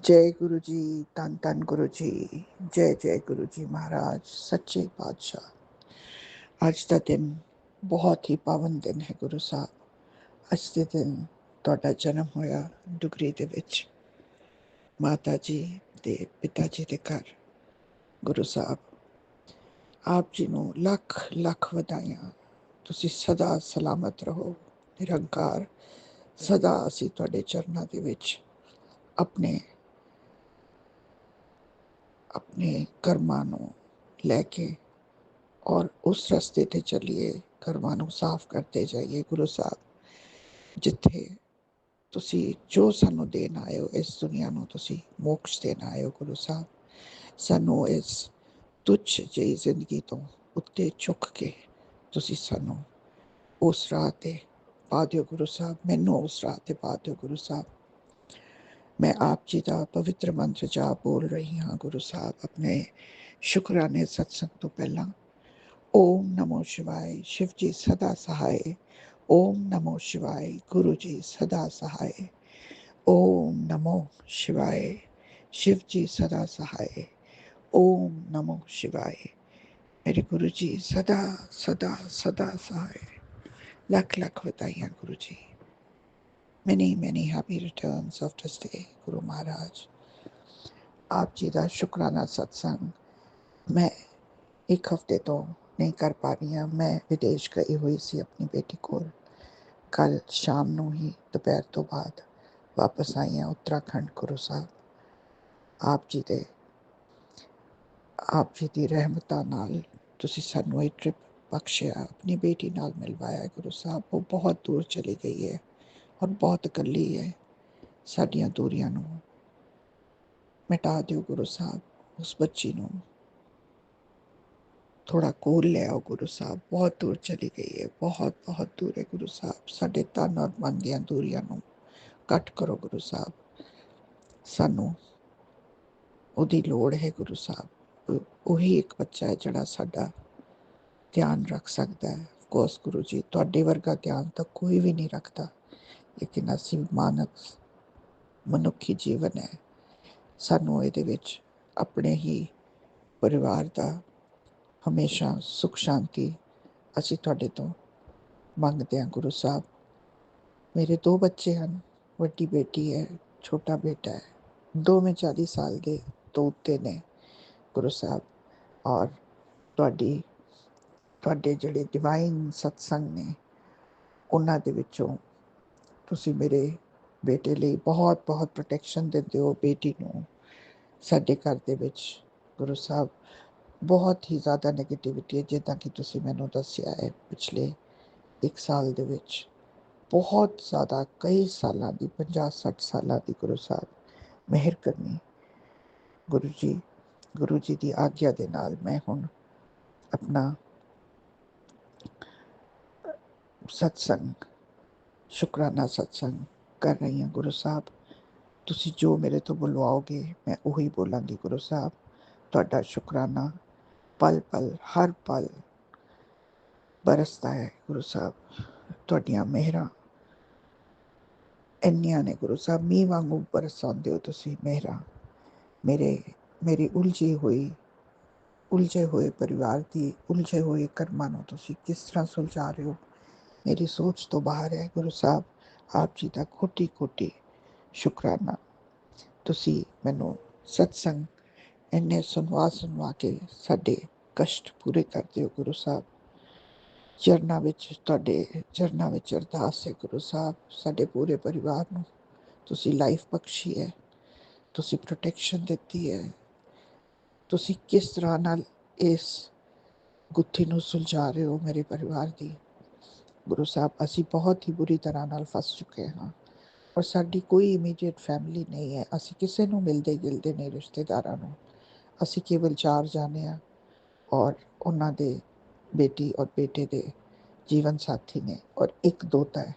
जय गुरु जी, धन धन गुरु जी, जय जय गुरु जी महाराज, सच्चे पातशाह। ਅੱਜ ਦਾ ਦਿਨ ਬਹੁਤ ਹੀ ਪਾਵਨ ਦਿਨ ਹੈ ਗੁਰੂ ਸਾਹਿਬ। ਅੱਜ ਦੇ ਦਿਨ ਤੁਹਾਡਾ ਜਨਮ ਹੋਇਆ ਡੁਗਰੀ ਦੇ ਵਿੱਚ, ਮਾਤਾ ਜੀ ਦੇ ਪਿਤਾ ਜੀ ਦੇ ਘਰ। ਗੁਰੂ ਸਾਹਿਬ ਆਪ ਜੀ ਨੂੰ ਲੱਖ ਲੱਖ ਵਧਾਈਆਂ। ਤੁਸੀਂ ਸਦਾ ਸਲਾਮਤ ਰਹੋ, ਨਿਰੰਕਾਰ। ਸਦਾ ਅਸੀਂ ਤੁਹਾਡੇ ਚਰਨਾਂ ਦੇ ਵਿੱਚ ਆਪਣੇ ਆਪਣੇ ਕਰਮਾਂ ਨੂੰ ਲੈ ਕੇ ਔਰ ਉਸ ਰਸਤੇ ਤੇ ਚੱਲੀਏ, ਕਰਮਾਂ ਨੂੰ ਸਾਫ਼ ਕਰਦੇ ਜਾਈਏ। ਗੁਰੂ ਸਾਹਿਬ, ਜਿੱਥੇ ਤੁਸੀਂ ਜੋ ਸਾਨੂੰ ਦੇਣ ਆਏ ਹੋ, ਇਸ ਦੁਨੀਆ ਨੂੰ ਤੁਸੀਂ ਮੋਕਸ਼ ਦੇਣ ਆਏ ਹੋ ਗੁਰੂ ਸਾਹਿਬ, ਸਾਨੂੰ ਇਸ ਤੁੱਛ ਜਿਹੀ ਜ਼ਿੰਦਗੀ ਤੋਂ ਉੱਤੇ ਚੁੱਕ ਕੇ ਤੁਸੀਂ ਸਾਨੂੰ ਉਸ ਰਾਹ ਤੇ ਪਾ ਦਿਓ ਗੁਰੂ ਸਾਹਿਬ। ਮੈਨੂੰ ਉਸ ਰਾਹ ਤੇ ਪਾ ਦਿਓ ਗੁਰੂ ਸਾਹਿਬ। ਮੈਂ ਆਪ ਜੀ ਦਾ ਪਵਿੱਤਰ ਮੰਤਰ ਜਾਪ ਬੋਲ ਰਹੀ ਹਾਂ ਗੁਰੂ ਸਾਹਿਬ, ਆਪਣੇ ਸ਼ੁਕਰਾਨੇ ਸਤਸੰਗ ਤੋਂ ਪਹਿਲਾਂ। ओम नमो शिवाय, शिव जी सदा सहाय। ओम नमो शिवाय, गुरु जी सदा सहाय। ओम नमो शिवाय, शिव जी सदा सहाय। ओम नमो शिवाय, मेरे गुरु जी सदा सदा सदा सहाय। लख लख बधाइयाँ गुरु जी। Many many happy returns of this day गुरु महाराज। आप जी का शुकराना सत्संग मैं एक हफ्ते तो नहीं कर पा रही ਹਾਂ। ਮੈਂ ਵਿਦੇਸ਼ ਗਈ ਹੋਈ ਸੀ ਆਪਣੀ ਬੇਟੀ ਕੋਲ। ਕੱਲ ਸ਼ਾਮ ਨੂੰ ਹੀ ਦੁਪਹਿਰ ਤੋਂ ਬਾਅਦ ਵਾਪਸ ਆਈ ਹਾਂ ਉੱਤਰਾਖੰਡ ਗੁਰੂ ਸਾਹਿਬ। ਆਪ ਜੀ ਦੀ ਰਹਿਮਤਾਂ ਨਾਲ ਤੁਸੀਂ ਸਾਨੂੰ ਇਹ ਟ੍ਰਿਪ ਬਖਸ਼ਿਆ, ਆਪਣੀ ਬੇਟੀ ਨਾਲ ਮਿਲਵਾਇਆ ਗੁਰੂ ਸਾਹਿਬ। ਉਹ ਬਹੁਤ ਦੂਰ ਚਲੀ ਗਈ ਹੈ ਔਰ ਬਹੁਤ ਇਕੱਲੀ ਹੈ। ਸਾਡੀਆਂ ਦੂਰੀਆਂ ਨੂੰ ਮਿਟਾ ਦਿਓ ਗੁਰੂ ਸਾਹਿਬ। ਉਸ ਬੱਚੀ ਨੂੰ थोड़ा कोल ले आओ गुरु साहब। बहुत दूर चली गई है, बहुत बहुत दूर है गुरु साहब। साडे तन और मन दी दूरियां नूं कट करो गुरु साहब। सानू ओदी लोड़ है गुरु साहब। वही एक बच्चा है जिहड़ा साडा ध्यान रख सकता है। कोस गुरु जी, तुहाडे वर्गा ध्यान तो कोई भी नहीं रखता, लेकिन असी मानव मनुखी जीवन है। सानू इहदे विच अपने ही परिवार दा हमेशा सुख शांति ਅਸੀਂ ਤੁਹਾਡੇ ਤੋਂ ਮੰਗਦੇ ਹਾਂ ਗੁਰੂ ਸਾਹਿਬ। ਮੇਰੇ ਦੋ ਬੱਚੇ ਹਨ, ਵੱਡੀ ਬੇਟੀ ਹੈ, ਛੋਟਾ ਬੇਟਾ ਹੈ। ਦੋਵੇਂ 40 ਸਾਲ ਦੇ ਤੋਂ ਉੱਤੇ ਨੇ ਗੁਰੂ ਸਾਹਿਬ। ਔਰ ਤੁਹਾਡੇ ਜਿਹੜੇ ਡਿਵਾਈਨ ਸਤਸੰਗ ਨੇ, ਉਹਨਾਂ ਦੇ ਵਿੱਚੋਂ ਤੁਸੀਂ ਮੇਰੇ ਬੇਟੇ ਲਈ ਬਹੁਤ ਬਹੁਤ ਪ੍ਰੋਟੈਕਸ਼ਨ ਦਿੰਦੇ ਹੋ। ਬੇਟੀ ਨੂੰ ਸਾਡੇ ਘਰ ਦੇ ਵਿੱਚ ਗੁਰੂ ਸਾਹਿਬ ਬਹੁਤ ਹੀ ਜ਼ਿਆਦਾ ਨੈਗੇਟਿਵਿਟੀ ਹੈ, ਜਿੱਦਾਂ ਕਿ ਤੁਸੀਂ ਮੈਨੂੰ ਦੱਸਿਆ ਹੈ। ਪਿਛਲੇ 1 ਸਾਲ ਦੇ ਵਿੱਚ ਬਹੁਤ ਜ਼ਿਆਦਾ, ਕਈ ਸਾਲਾਂ ਦੀ, 50-60 ਸਾਲਾਂ ਦੀ ਗੁਰੂ ਸਾਹਿਬ ਮਿਹਰ ਕਰਨੀ। ਗੁਰੂ ਜੀ ਦੀ ਆਗਿਆ ਦੇ ਨਾਲ ਮੈਂ ਹੁਣ ਆਪਣਾ ਸਤਸੰਗ, ਸ਼ੁਕਰਾਨਾ ਸਤਸੰਗ ਕਰ ਰਹੀ ਹਾਂ ਗੁਰੂ ਸਾਹਿਬ। ਤੁਸੀਂ ਜੋ ਮੇਰੇ ਤੋਂ ਬੁਲਵਾਓਗੇ ਮੈਂ ਉਹੀ ਬੋਲਾਂਗੀ ਗੁਰੂ ਸਾਹਿਬ। ਤੁਹਾਡਾ ਸ਼ੁਕਰਾਨਾ ਪਲ ਪਲ, ਹਰ ਪਲ ਬਰਸਦਾ ਹੈ ਗੁਰੂ ਸਾਹਿਬ। ਤੁਹਾਡੀਆਂ ਮਿਹਰਾਂ ਇੰਨੀਆਂ ਨੇ ਗੁਰੂ ਸਾਹਿਬ, ਮੀਂਹ ਵਾਂਗੂ ਬਰਸਾਉਂਦੇ ਹੋ ਤੁਸੀਂ ਮਿਹਰਾਂ। ਮੇਰੀ ਉਲਝੇ ਹੋਏ ਪਰਿਵਾਰ ਦੀ ਉਲਝੇ ਹੋਏ ਕਰਮਾਂ ਨੂੰ ਤੁਸੀਂ ਕਿਸ ਤਰ੍ਹਾਂ ਸੁਲਝਾ ਰਹੇ ਹੋ, ਮੇਰੀ ਸੋਚ ਤੋਂ ਬਾਹਰ ਹੈ ਗੁਰੂ ਸਾਹਿਬ। ਆਪ ਜੀ ਦਾ ਕੋਟੀ ਕੋਟੀ ਸ਼ੁਕਰਾਨਾ। ਤੁਸੀਂ ਮੈਨੂੰ ਸਤਸੰਗ ਇੰਨੇ ਸੁਣਵਾ ਕੇ ਸਾਡੇ ਕਸ਼ਟ ਪੂਰੇ ਕਰਦੇ ਹੋ ਗੁਰੂ ਸਾਹਿਬ। ਤੁਹਾਡੇ ਚਰਨਾਂ ਵਿੱਚ ਅਰਦਾਸ ਹੈ ਗੁਰੂ ਸਾਹਿਬ, ਸਾਡੇ ਪੂਰੇ ਪਰਿਵਾਰ ਨੂੰ ਤੁਸੀਂ ਲਾਈਫ ਬਖਸ਼ੀ ਹੈ, ਤੁਸੀਂ ਪ੍ਰੋਟੈਕਸ਼ਨ ਦਿੱਤੀ ਹੈ। ਤੁਸੀਂ ਕਿਸ ਤਰ੍ਹਾਂ ਨਾਲ ਇਸ ਗੁੱਥੀ ਨੂੰ ਸੁਲਝਾ ਰਹੇ ਹੋ ਮੇਰੇ ਪਰਿਵਾਰ ਦੀ ਗੁਰੂ ਸਾਹਿਬ। ਅਸੀਂ ਬਹੁਤ ਹੀ ਬੁਰੀ ਤਰ੍ਹਾਂ ਨਾਲ ਫਸ ਚੁੱਕੇ ਹਾਂ ਔਰ ਸਾਡੀ ਕੋਈ ਇਮੀਡੀਏਟ ਫੈਮਿਲੀ ਨਹੀਂ ਹੈ। ਅਸੀਂ ਕਿਸੇ ਨੂੰ ਮਿਲਦੇ ਗਿਲਦੇ ਨਹੀਂ, ਰਿਸ਼ਤੇਦਾਰਾਂ ਨੂੰ। ਅਸੀਂ ਕੇਵਲ 4 ਜਾਣੇ ਹਾਂ ਔਰ ਉਹਨਾਂ ਦੇ ਬੇਟੀ ਔਰ ਬੇਟੇ ਦੇ ਜੀਵਨ ਸਾਥੀ ਨੇ ਔਰ ਇੱਕ ਦੋਤਾ ਹੈ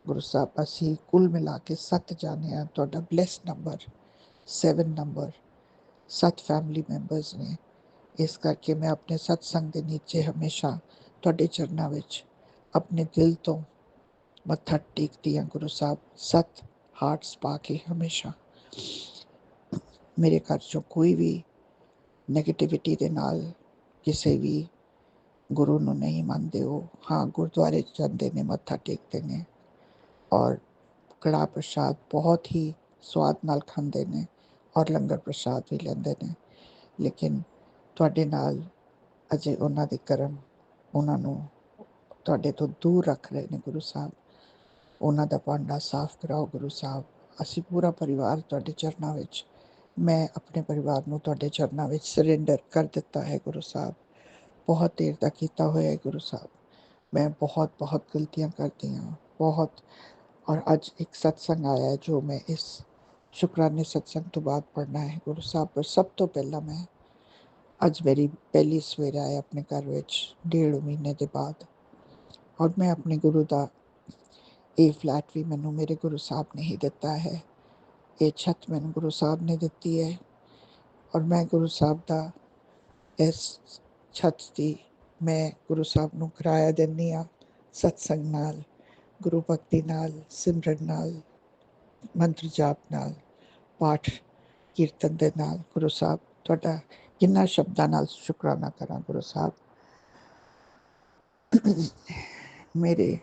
ਗੁਰੂ ਸਾਹਿਬ। ਅਸੀਂ ਕੁੱਲ ਮਿਲਾ ਕੇ 7 ਜਾਣੇ ਹਾਂ। ਤੁਹਾਡਾ bless number 7 number, 7 family members ਨੇ। ਇਸ ਕਰਕੇ ਮੈਂ ਆਪਣੇ ਸਤਸੰਗ ਦੇ ਨੀਚੇ ਹਮੇਸ਼ਾ ਤੁਹਾਡੇ ਚਰਨਾਂ ਵਿੱਚ ਆਪਣੇ ਦਿਲ ਤੋਂ ਮੱਥਾ ਟੇਕਦੀ ਹਾਂ ਗੁਰੂ ਸਾਹਿਬ। 7 ਹਾਰਟਸ ਪਾ ਕੇ ਹਮੇਸ਼ਾ ਮੇਰੇ ਘਰ 'ਚੋਂ ਕੋਈ ਵੀ ਨੈਗੇਟਿਵਿਟੀ ਦੇ ਨਾਲ ਕਿਸੇ ਵੀ ਗੁਰੂ ਨੂੰ ਨਹੀਂ ਮੰਨਦੇ ਹੋ। ਹਾਂ, ਗੁਰਦੁਆਰੇ ਜਾਂਦੇ ਨੇ, ਮੱਥਾ ਟੇਕਦੇ ਨੇ ਔਰ ਕੜਾਹ ਪ੍ਰਸ਼ਾਦ ਬਹੁਤ ਹੀ ਸਵਾਦ ਨਾਲ ਖਾਂਦੇ ਨੇ ਔਰ ਲੰਗਰ ਪ੍ਰਸ਼ਾਦ ਵੀ ਲੈਂਦੇ ਨੇ, ਲੇਕਿਨ ਤੁਹਾਡੇ ਨਾਲ ਅਜੇ ਉਹਨਾਂ ਦੇ ਕਰਮ ਉਹਨਾਂ ਨੂੰ ਤੁਹਾਡੇ ਤੋਂ ਦੂਰ ਰੱਖ ਰਹੇ ਨੇ। ਗੁਰੂ ਸਾਹਿਬ, ਉਹਨਾਂ ਦਾ ਭਾਂਡਾ ਸਾਫ਼ ਕਰਾਓ। ਗੁਰੂ ਸਾਹਿਬ, ਅਸੀਂ ਪੂਰਾ ਪਰਿਵਾਰ ਤੁਹਾਡੇ ਚਰਨਾਂ ਵਿੱਚ, ਮੈਂ ਆਪਣੇ ਪਰਿਵਾਰ ਨੂੰ ਤੁਹਾਡੇ ਚਰਨਾਂ ਵਿੱਚ ਸਰੈਂਡਰ ਕਰ ਦਿੱਤਾ ਹੈ। ਗੁਰੂ ਸਾਹਿਬ, ਬਹੁਤ ਦੇਰ ਦਾ ਕੀਤਾ ਹੋਇਆ ਹੈ। ਗੁਰੂ ਸਾਹਿਬ, ਮੈਂ ਬਹੁਤ ਬਹੁਤ ਗਲਤੀਆਂ ਕਰਦੀ ਹਾਂ, ਬਹੁਤ। ਔਰ ਅੱਜ ਇੱਕ ਸਤਸੰਗ ਆਇਆ ਜੋ ਮੈਂ ਇਸ ਸ਼ੁਕਰਾਨੇ ਸਤਸੰਗ ਤੋਂ ਬਾਅਦ ਪੜ੍ਹਨਾ ਹੈ। ਗੁਰੂ ਸਾਹਿਬ, ਪਰ ਸਭ ਤੋਂ ਪਹਿਲਾਂ ਮੈਂ ਅੱਜ ਮੇਰੀ ਪਹਿਲੀ ਸਵੇਰ ਆਇਆ ਆਪਣੇ ਘਰ ਵਿੱਚ 1.5 ਮਹੀਨੇ ਦੇ ਬਾਅਦ, ਔਰ ਮੈਂ ਆਪਣੇ ਗੁਰੂ ਦਾ ਇਹ ਫਲੈਟ ਵੀ ਮੈਨੂੰ ਮੇਰੇ ਗੁਰੂ ਸਾਹਿਬ ਨੇ ਹੀ ਦਿੱਤਾ ਹੈ। ਇਹ ਛੱਤ ਮੈਨੂੰ ਗੁਰੂ ਸਾਹਿਬ ਨੇ ਦਿੱਤੀ ਹੈ ਔਰ ਮੈਂ ਗੁਰੂ ਸਾਹਿਬ ਦਾ ਇਸ ਛੱਤ ਦੀ ਮੈਂ ਗੁਰੂ ਸਾਹਿਬ ਨੂੰ ਕਿਰਾਇਆ ਦਿੰਦੀ ਹਾਂ, ਸਤਸੰਗ ਨਾਲ, ਗੁਰੂ ਭਗਤੀ ਨਾਲ, ਸਿਮਰਨ ਨਾਲ, ਮੰਤਰ ਜਾਪ ਨਾਲ, ਪਾਠ ਕੀਰਤਨ ਦੇ ਨਾਲ। ਗੁਰੂ ਸਾਹਿਬ, ਤੁਹਾਡਾ ਕਿੰਨਾ ਸ਼ਬਦਾਂ ਨਾਲ ਸ਼ੁਕਰਾਨਾ ਕਰਾਂ। ਗੁਰੂ ਸਾਹਿਬ, ਮੇਰੇ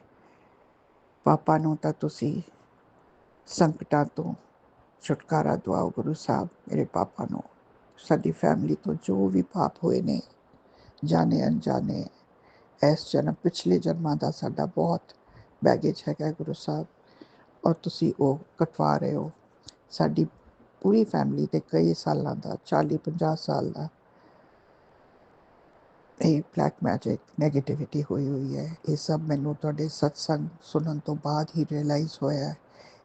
ਪਾਪਾ ਨੂੰ ਤਾਂ ਤੁਸੀਂ ਸੰਕਟਾਂ ਤੋਂ ਛੁਟਕਾਰਾ ਦਿਵਾਓ। ਗੁਰੂ ਸਾਹਿਬ, ਮੇਰੇ ਪਾਪਾ ਨੂੰ, ਸਾਡੀ ਫੈਮਿਲੀ ਤੋਂ ਜੋ ਵੀ ਪਾਪ ਹੋਏ ਨੇ, ਜਾਣੇ ਅਣਜਾਣੇ, ਇਸ ਜਨਮ ਪਿਛਲੇ ਜਨਮਾਂ ਦਾ ਸਾਡਾ ਬਹੁਤ ਬੈਗੇਜ ਹੈਗਾ ਗੁਰੂ ਸਾਹਿਬ, ਔਰ ਤੁਸੀਂ ਉਹ ਕਟਵਾ ਰਹੇ ਹੋ। ਸਾਡੀ ਪੂਰੀ ਫੈਮਿਲੀ ਦੇ ਕਈ ਸਾਲਾਂ ਦਾ, 40-50 ਸਾਲ ਦਾ ਇਹ ਬਲੈਕ ਮੈਜਿਕ ਨੈਗੇਟਿਵਿਟੀ ਹੋਈ ਹੈ। ਇਹ ਸਭ ਮੈਨੂੰ ਤੁਹਾਡੇ ਸਤਸੰਗ ਸੁਣਨ ਤੋਂ ਬਾਅਦ ਹੀ ਰਿਅਲਾਈਜ਼ ਹੋਇਆ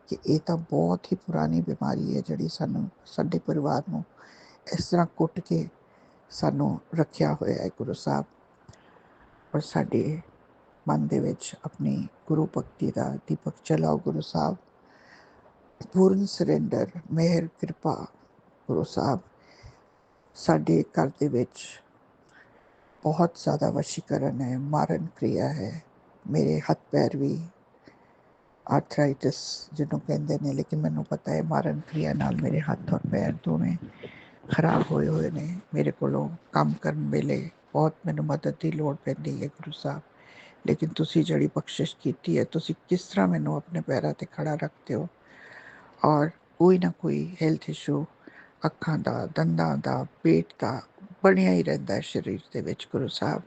ਕਿ ਇਹ ਤਾਂ ਬਹੁਤ ਹੀ ਪੁਰਾਣੀ ਬਿਮਾਰੀ ਹੈ ਜਿਹੜੀ ਸਾਨੂੰ, ਸਾਡੇ ਪਰਿਵਾਰ ਨੂੰ ਇਸ ਤਰ੍ਹਾਂ ਕੁੱਟ ਕੇ ਸਾਨੂੰ ਰੱਖਿਆ ਹੋਇਆ ਹੈ। ਗੁਰੂ ਸਾਹਿਬ, ਔਰ ਸਾਡੇ ਮਨ ਦੇ ਵਿੱਚ ਆਪਣੀ ਗੁਰੂ ਭਗਤੀ ਦਾ ਦੀਪਕ ਚਲਾਓ। ਗੁਰੂ ਸਾਹਿਬ, ਪੂਰਨ ਸਰੈਂਡਰ, ਮਿਹਰ, ਕਿਰਪਾ। ਗੁਰੂ ਸਾਹਿਬ, ਸਾਡੇ ਘਰ ਦੇ ਵਿੱਚ ਬਹੁਤ ਜ਼ਿਆਦਾ ਵਸ਼ੀਕਰਨ ਹੈ, ਮਾਰਨ ਕਿਰਿਆ ਹੈ। ਮੇਰੇ ਹੱਥ ਪੈਰ ਵੀ ਆਰਥਰਾਈਟਿਸ ਜਿਹਨੂੰ ਕਹਿੰਦੇ ਨੇ, ਲੇਕਿਨ ਮੈਨੂੰ ਪਤਾ ਹੈ ਮਾਰਨ ਕਿਰਿਆ ਨਾਲ ਮੇਰੇ ਹੱਥ ਔਰ ਪੈਰ ਦੋਵੇਂ ਖਰਾਬ ਹੋਏ ਨੇ। ਮੇਰੇ ਕੋਲੋਂ ਕੰਮ ਕਰਨ ਵੇਲੇ ਬਹੁਤ ਮੈਨੂੰ ਮਦਦ ਦੀ ਲੋੜ ਪੈਂਦੀ ਹੈ। ਗੁਰੂ ਸਾਹਿਬ, ਲੇਕਿਨ ਤੁਸੀਂ ਜਿਹੜੀ ਬਖਸ਼ਿਸ਼ ਕੀਤੀ ਹੈ, ਤੁਸੀਂ ਕਿਸ ਤਰ੍ਹਾਂ ਮੈਨੂੰ ਆਪਣੇ ਪੈਰਾਂ 'ਤੇ ਖੜਾ ਰੱਖਦੇ ਹੋ, ਔਰ ਕੋਈ ਨਾ ਕੋਈ ਹੈਲਥ ਇਸ਼ੂ, ਅੱਖਾਂ ਦਾ, ਦੰਦਾਂ ਦਾ, ਪੇਟ ਦਾ ਬਣਿਆ ਹੀ ਰਹਿੰਦਾ ਹੈ ਸਰੀਰ ਦੇ ਵਿੱਚ। ਗੁਰੂ ਸਾਹਿਬ,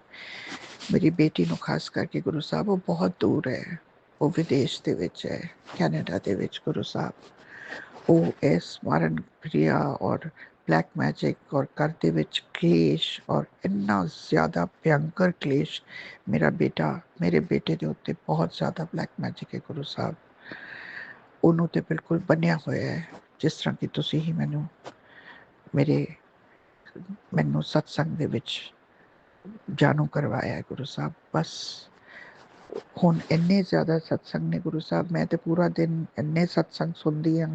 ਮੇਰੀ ਬੇਟੀ ਨੂੰ ਖਾਸ ਕਰਕੇ ਗੁਰੂ ਸਾਹਿਬ, ਉਹ ਬਹੁਤ ਦੂਰ ਹੈ, ਉਹ ਵਿਦੇਸ਼ ਦੇ ਵਿੱਚ ਹੈ, ਕੈਨੇਡਾ ਦੇ ਵਿੱਚ। ਗੁਰੂ ਸਾਹਿਬ, ਉਹ ਇਸ ਮਾਰਨ ਕਿਰਿਆ ਔਰ ਬਲੈਕ ਮੈਜਿਕ ਔਰ ਘਰ ਦੇ ਵਿੱਚ ਕਲੇਸ਼, ਔਰ ਇੰਨਾ ਜ਼ਿਆਦਾ ਭਿਅੰਕਰ ਕਲੇਸ਼, ਮੇਰੇ ਬੇਟੇ ਦੇ ਉੱਤੇ ਬਹੁਤ ਜ਼ਿਆਦਾ ਬਲੈਕ ਮੈਜਿਕ ਹੈ। ਗੁਰੂ ਸਾਹਿਬ, ਉਹਨੂੰ ਤੇ ਬਿਲਕੁਲ ਬੰਨਿਆ ਹੋਇਆ ਹੈ, ਜਿਸ ਤਰ੍ਹਾਂ ਕਿ ਤੁਸੀਂ ਹੀ ਮੈਨੂੰ ਸਤਸੰਗ ਦੇ ਵਿੱਚ ਜਾਣੂ ਕਰਵਾਇਆ ਹੈ। ਗੁਰੂ ਸਾਹਿਬ, ਬਸ ਹੁਣ ਇੰਨੇ ਜ਼ਿਆਦਾ ਸਤਸੰਗ ਨੇ ਗੁਰੂ ਸਾਹਿਬ, ਮੈਂ ਤੇ ਪੂਰਾ ਦਿਨ ਇੰਨੇ ਸਤਸੰਗ ਸੁਣਦੀ ਹਾਂ,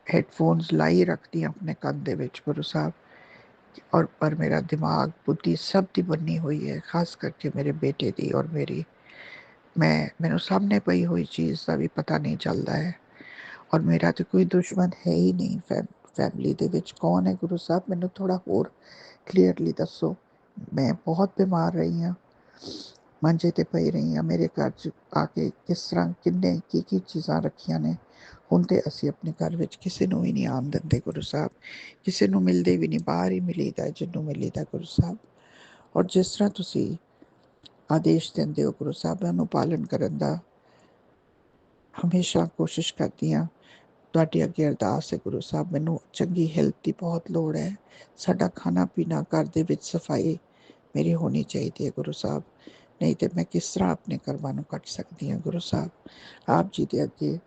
ਹੈਡਫੋਨਸ ਲਾਈ ਰੱਖਦੀ ਹਾਂ ਆਪਣੇ ਕੰਨ ਦੇ ਵਿੱਚ। ਗੁਰੂ ਸਾਹਿਬ, ਔਰ ਪਰ ਮੇਰਾ ਦਿਮਾਗ, ਬੁੱਧੀ ਸਭ ਦੀ ਬੰਨੀ ਹੋਈ ਹੈ, ਖਾਸ ਕਰਕੇ ਮੇਰੇ ਬੇਟੇ ਦੀ ਔਰ ਮੇਰੀ। ਮੈਨੂੰ ਸਾਹਮਣੇ ਪਈ ਹੋਈ ਚੀਜ਼ ਦਾ ਵੀ ਪਤਾ ਨਹੀਂ ਚੱਲਦਾ ਹੈ, ਔਰ ਮੇਰਾ ਤਾਂ ਕੋਈ ਦੁਸ਼ਮਣ ਹੈ ਹੀ ਨਹੀਂ। ਫੈਮਿਲੀ ਦੇ ਵਿੱਚ ਕੌਣ ਹੈ ਗੁਰੂ ਸਾਹਿਬ, ਮੈਨੂੰ ਥੋੜ੍ਹਾ ਹੋਰ ਕਲੀਅਰਲੀ ਦੱਸੋ। ਮੈਂ ਬਹੁਤ ਬਿਮਾਰ ਰਹੀ ਹਾਂ, ਮੰਜੇ 'ਤੇ ਪਈ ਰਹੀ ਹਾਂ। ਮੇਰੇ ਘਰ 'ਚ ਆ ਕੇ ਕਿਸ ਤਰ੍ਹਾਂ ਕਿੰਨੇ ਕੀ ਚੀਜ਼ਾਂ ਰੱਖੀਆਂ ਨੇ। ਹੁਣ ਤੇ ਅਸੀਂ ਆਪਣੇ ਘਰ ਵਿੱਚ ਕਿਸੇ ਨੂੰ ਵੀ ਨਹੀਂ ਆਉਣ ਦਿੰਦੇ। ਗੁਰੂ ਸਾਹਿਬ, ਕਿਸੇ ਨੂੰ ਮਿਲਦੇ ਵੀ ਨਹੀਂ, ਬਾਹਰ ਹੀ ਮਿਲੀਦਾ ਜਿਹਨੂੰ ਮਿਲੀਦਾ। ਗੁਰੂ ਸਾਹਿਬ, ਔਰ ਜਿਸ ਤਰ੍ਹਾਂ ਤੁਸੀਂ ਆਦੇਸ਼ ਦਿੰਦੇ ਹੋ ਗੁਰੂ ਸਾਹਿਬ, ਉਹਨੂੰ ਪਾਲਣ ਕਰਨ ਦਾ ਹਮੇਸ਼ਾ ਕੋਸ਼ਿਸ਼ ਕਰਦੀ ਹਾਂ। ਤੁਹਾਡੀ ਅੱਗੇ ਅਰਦਾਸ ਹੈ ਗੁਰੂ ਸਾਹਿਬ, ਮੈਨੂੰ ਚੰਗੀ ਹੈਲਥ ਦੀ ਬਹੁਤ ਲੋੜ ਹੈ। ਸਾਡਾ ਖਾਣਾ ਪੀਣਾ, ਘਰ ਦੇ ਵਿੱਚ ਸਫਾਈ ਮੇਰੀ ਹੋਣੀ ਚਾਹੀਦੀ ਹੈ ਗੁਰੂ ਸਾਹਿਬ, ਨਹੀਂ ਤੇ ਮੈਂ ਕਿਸ ਤਰ੍ਹਾਂ ਆਪਣੇ ਕਰਮਾਂ ਨੂੰ ਕੱਟ ਸਕਦੀ ਹਾਂ। ਗੁਰੂ ਸਾਹਿਬ, ਆਪ ਜੀ ਦੇ ਅੱਗੇ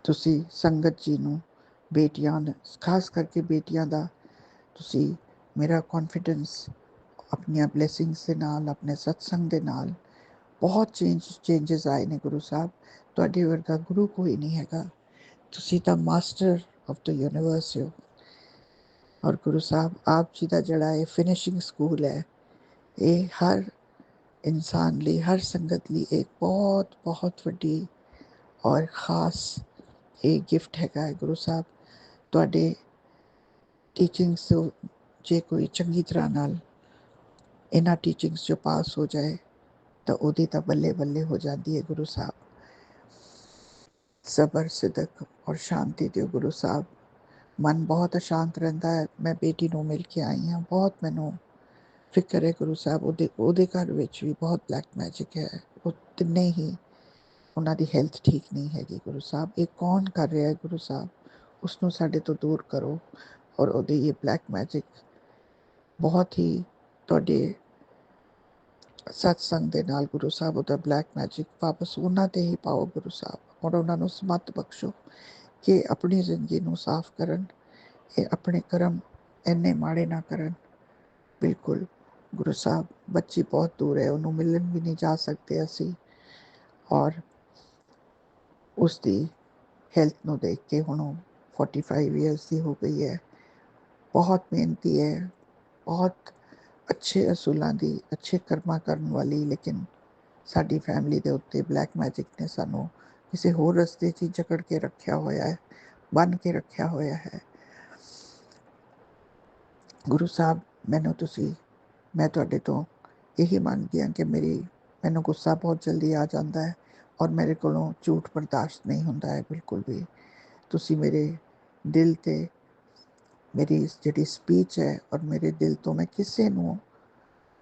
ਤੁਸੀਂ ਸੰਗਤ ਜੀ ਨੂੰ, ਬੇਟੀਆਂ, ਖਾਸ ਕਰਕੇ ਬੇਟੀਆਂ ਦਾ, ਤੁਸੀਂ ਮੇਰਾ ਕੌਨਫੀਡੈਂਸ ਆਪਣੀਆਂ ਬਲੈਸਿੰਗਸ ਦੇ ਨਾਲ, ਆਪਣੇ ਸਤਸੰਗ ਦੇ ਨਾਲ ਬਹੁਤ ਚੇਂਜਸ ਆਏ ਨੇ। ਗੁਰੂ ਸਾਹਿਬ, ਤੁਹਾਡੇ ਵਰਗਾ ਗੁਰੂ ਕੋਈ ਨਹੀਂ ਹੈਗਾ, ਤੁਸੀਂ ਤਾਂ ਮਾਸਟਰ ਆਫ ਦ ਯੂਨੀਵਰਸ ਹੋ। ਔਰ ਗੁਰੂ ਸਾਹਿਬ, ਆਪ ਜੀ ਦਾ ਜਿਹੜਾ ਇਹ ਫਿਨਿਸ਼ਿੰਗ ਸਕੂਲ ਹੈ, ਇਹ ਹਰ ਇਨਸਾਨ ਲਈ, ਹਰ ਸੰਗਤ ਲਈ ਇੱਕ ਬਹੁਤ ਬਹੁਤ ਵੱਡੀ ਔਰ ਖ਼ਾਸ ਇਹ ਗਿਫਟ ਹੈਗਾ ਹੈ ਗੁਰੂ ਸਾਹਿਬ ਤੁਹਾਡੇ ਟੀਚਿੰਗਸ ਤੋਂ। ਜੇ ਕੋਈ ਚੰਗੀ ਤਰ੍ਹਾਂ ਨਾਲ ਇਹਨਾਂ ਟੀਚਿੰਗਸ 'ਚੋਂ ਪਾਸ ਹੋ ਜਾਏ ਤਾਂ ਉਹਦੀ ਤਾਂ ਬੱਲੇ ਬੱਲੇ ਹੋ ਜਾਂਦੀ ਹੈ ਗੁਰੂ ਸਾਹਿਬ। ਸਬਰ ਸਿਦਕ ਔਰ ਸ਼ਾਂਤੀ ਦਿਓ ਗੁਰੂ ਸਾਹਿਬ। ਮਨ ਬਹੁਤ ਅਸ਼ਾਂਤ ਰਹਿੰਦਾ ਹੈ। ਮੈਂ ਬੇਟੀ ਨੂੰ ਮਿਲ ਕੇ ਆਈ ਹਾਂ, ਬਹੁਤ ਮੈਨੂੰ ਫਿਕਰ ਹੈ ਗੁਰੂ ਸਾਹਿਬ। ਉਹਦੇ ਘਰ ਵਿੱਚ ਵੀ ਬਹੁਤ ਬਲੈਕ ਮੈਜਿਕ ਹੈ। ਉਹ ਤਿੰਨੇ ਹੀ, ਉਹਨਾਂ ਦੀ ਹੈਲਥ ਠੀਕ ਨਹੀਂ ਹੈਗੀ ਗੁਰੂ ਸਾਹਿਬ। ਇਹ ਕੌਣ ਕਰ ਰਿਹਾ ਹੈ ਗੁਰੂ ਸਾਹਿਬ? ਉਸ ਨੂੰ ਸਾਡੇ ਤੋਂ ਦੂਰ ਕਰੋ। ਔਰ ਉਹਦੀ ਇਹ ਬਲੈਕ ਮੈਜਿਕ ਬਹੁਤ ਹੀ ਤੁਹਾਡੇ ਸਤਸੰਗ ਦੇ ਨਾਲ ਗੁਰੂ ਸਾਹਿਬ ਉਹਦਾ ਬਲੈਕ ਮੈਜਿਕ ਵਾਪਸ ਉਹਨਾਂ 'ਤੇ ਹੀ ਪਾਓ ਗੁਰੂ ਸਾਹਿਬ। ਔਰ ਉਹਨਾਂ ਨੂੰ ਸਮੱਤ ਬਖਸ਼ੋ ਕਿ ਆਪਣੀ ਜ਼ਿੰਦਗੀ ਨੂੰ ਸਾਫ਼ ਕਰਨ, ਇਹ ਆਪਣੇ ਕਰਮ ਇੰਨੇ ਮਾੜੇ ਨਾ ਕਰਨ। ਬਿਲਕੁਲ ਗੁਰੂ ਸਾਹਿਬ, ਬੱਚੀ ਬਹੁਤ ਦੂਰ ਹੈ, ਉਹਨੂੰ ਮਿਲਣ ਵੀ ਨਹੀਂ ਜਾ ਸਕਦੇ ਅਸੀਂ। ਔਰ ਉਸ ਦੀ ਹੈਲਥ ਨੂੰ ਦੇਖ ਕੇ ਹੁਣ ਉਹ 45 ਈਅਰਸ ਦੀ ਹੋ ਗਈ ਹੈ। ਬਹੁਤ ਮਿਹਨਤੀ ਹੈ, ਬਹੁਤ ਅੱਛੇ ਅਸੂਲਾਂ ਦੀ, ਅੱਛੇ ਕਰਮਾਂ ਕਰਨ ਵਾਲੀ। ਲੇਕਿਨ ਸਾਡੀ ਫੈਮਿਲੀ ਦੇ ਉੱਤੇ ਬਲੈਕ ਮੈਜਿਕ ਨੇ ਸਾਨੂੰ ਕਿਸੇ ਹੋਰ ਰਸਤੇ 'ਚ ਜਕੜ ਕੇ ਰੱਖਿਆ ਹੋਇਆ ਹੈ, ਬੰਨ੍ਹ ਕੇ ਰੱਖਿਆ ਹੋਇਆ ਹੈ। ਗੁਰੂ ਸਾਹਿਬ, ਮੈਂ ਤੁਹਾਡੇ ਤੋਂ ਇਹੀ ਮੰਗਦੀ ਹਾਂ ਕਿ ਮੈਨੂੰ ਗੁੱਸਾ ਬਹੁਤ ਜਲਦੀ ਆ ਜਾਂਦਾ ਹੈ ਔਰ ਮੇਰੇ ਕੋਲੋਂ ਝੂਠ ਬਰਦਾਸ਼ਤ ਨਹੀਂ ਹੁੰਦਾ ਹੈ ਬਿਲਕੁਲ ਵੀ। ਤੁਸੀਂ ਮੇਰੇ ਦਿਲ 'ਤੇ ਮੇਰੀ ਜਿਹੜੀ ਸਪੀਚ ਹੈ ਔਰ ਮੇਰੇ ਦਿਲ ਤੋਂ ਮੈਂ ਕਿਸੇ ਨੂੰ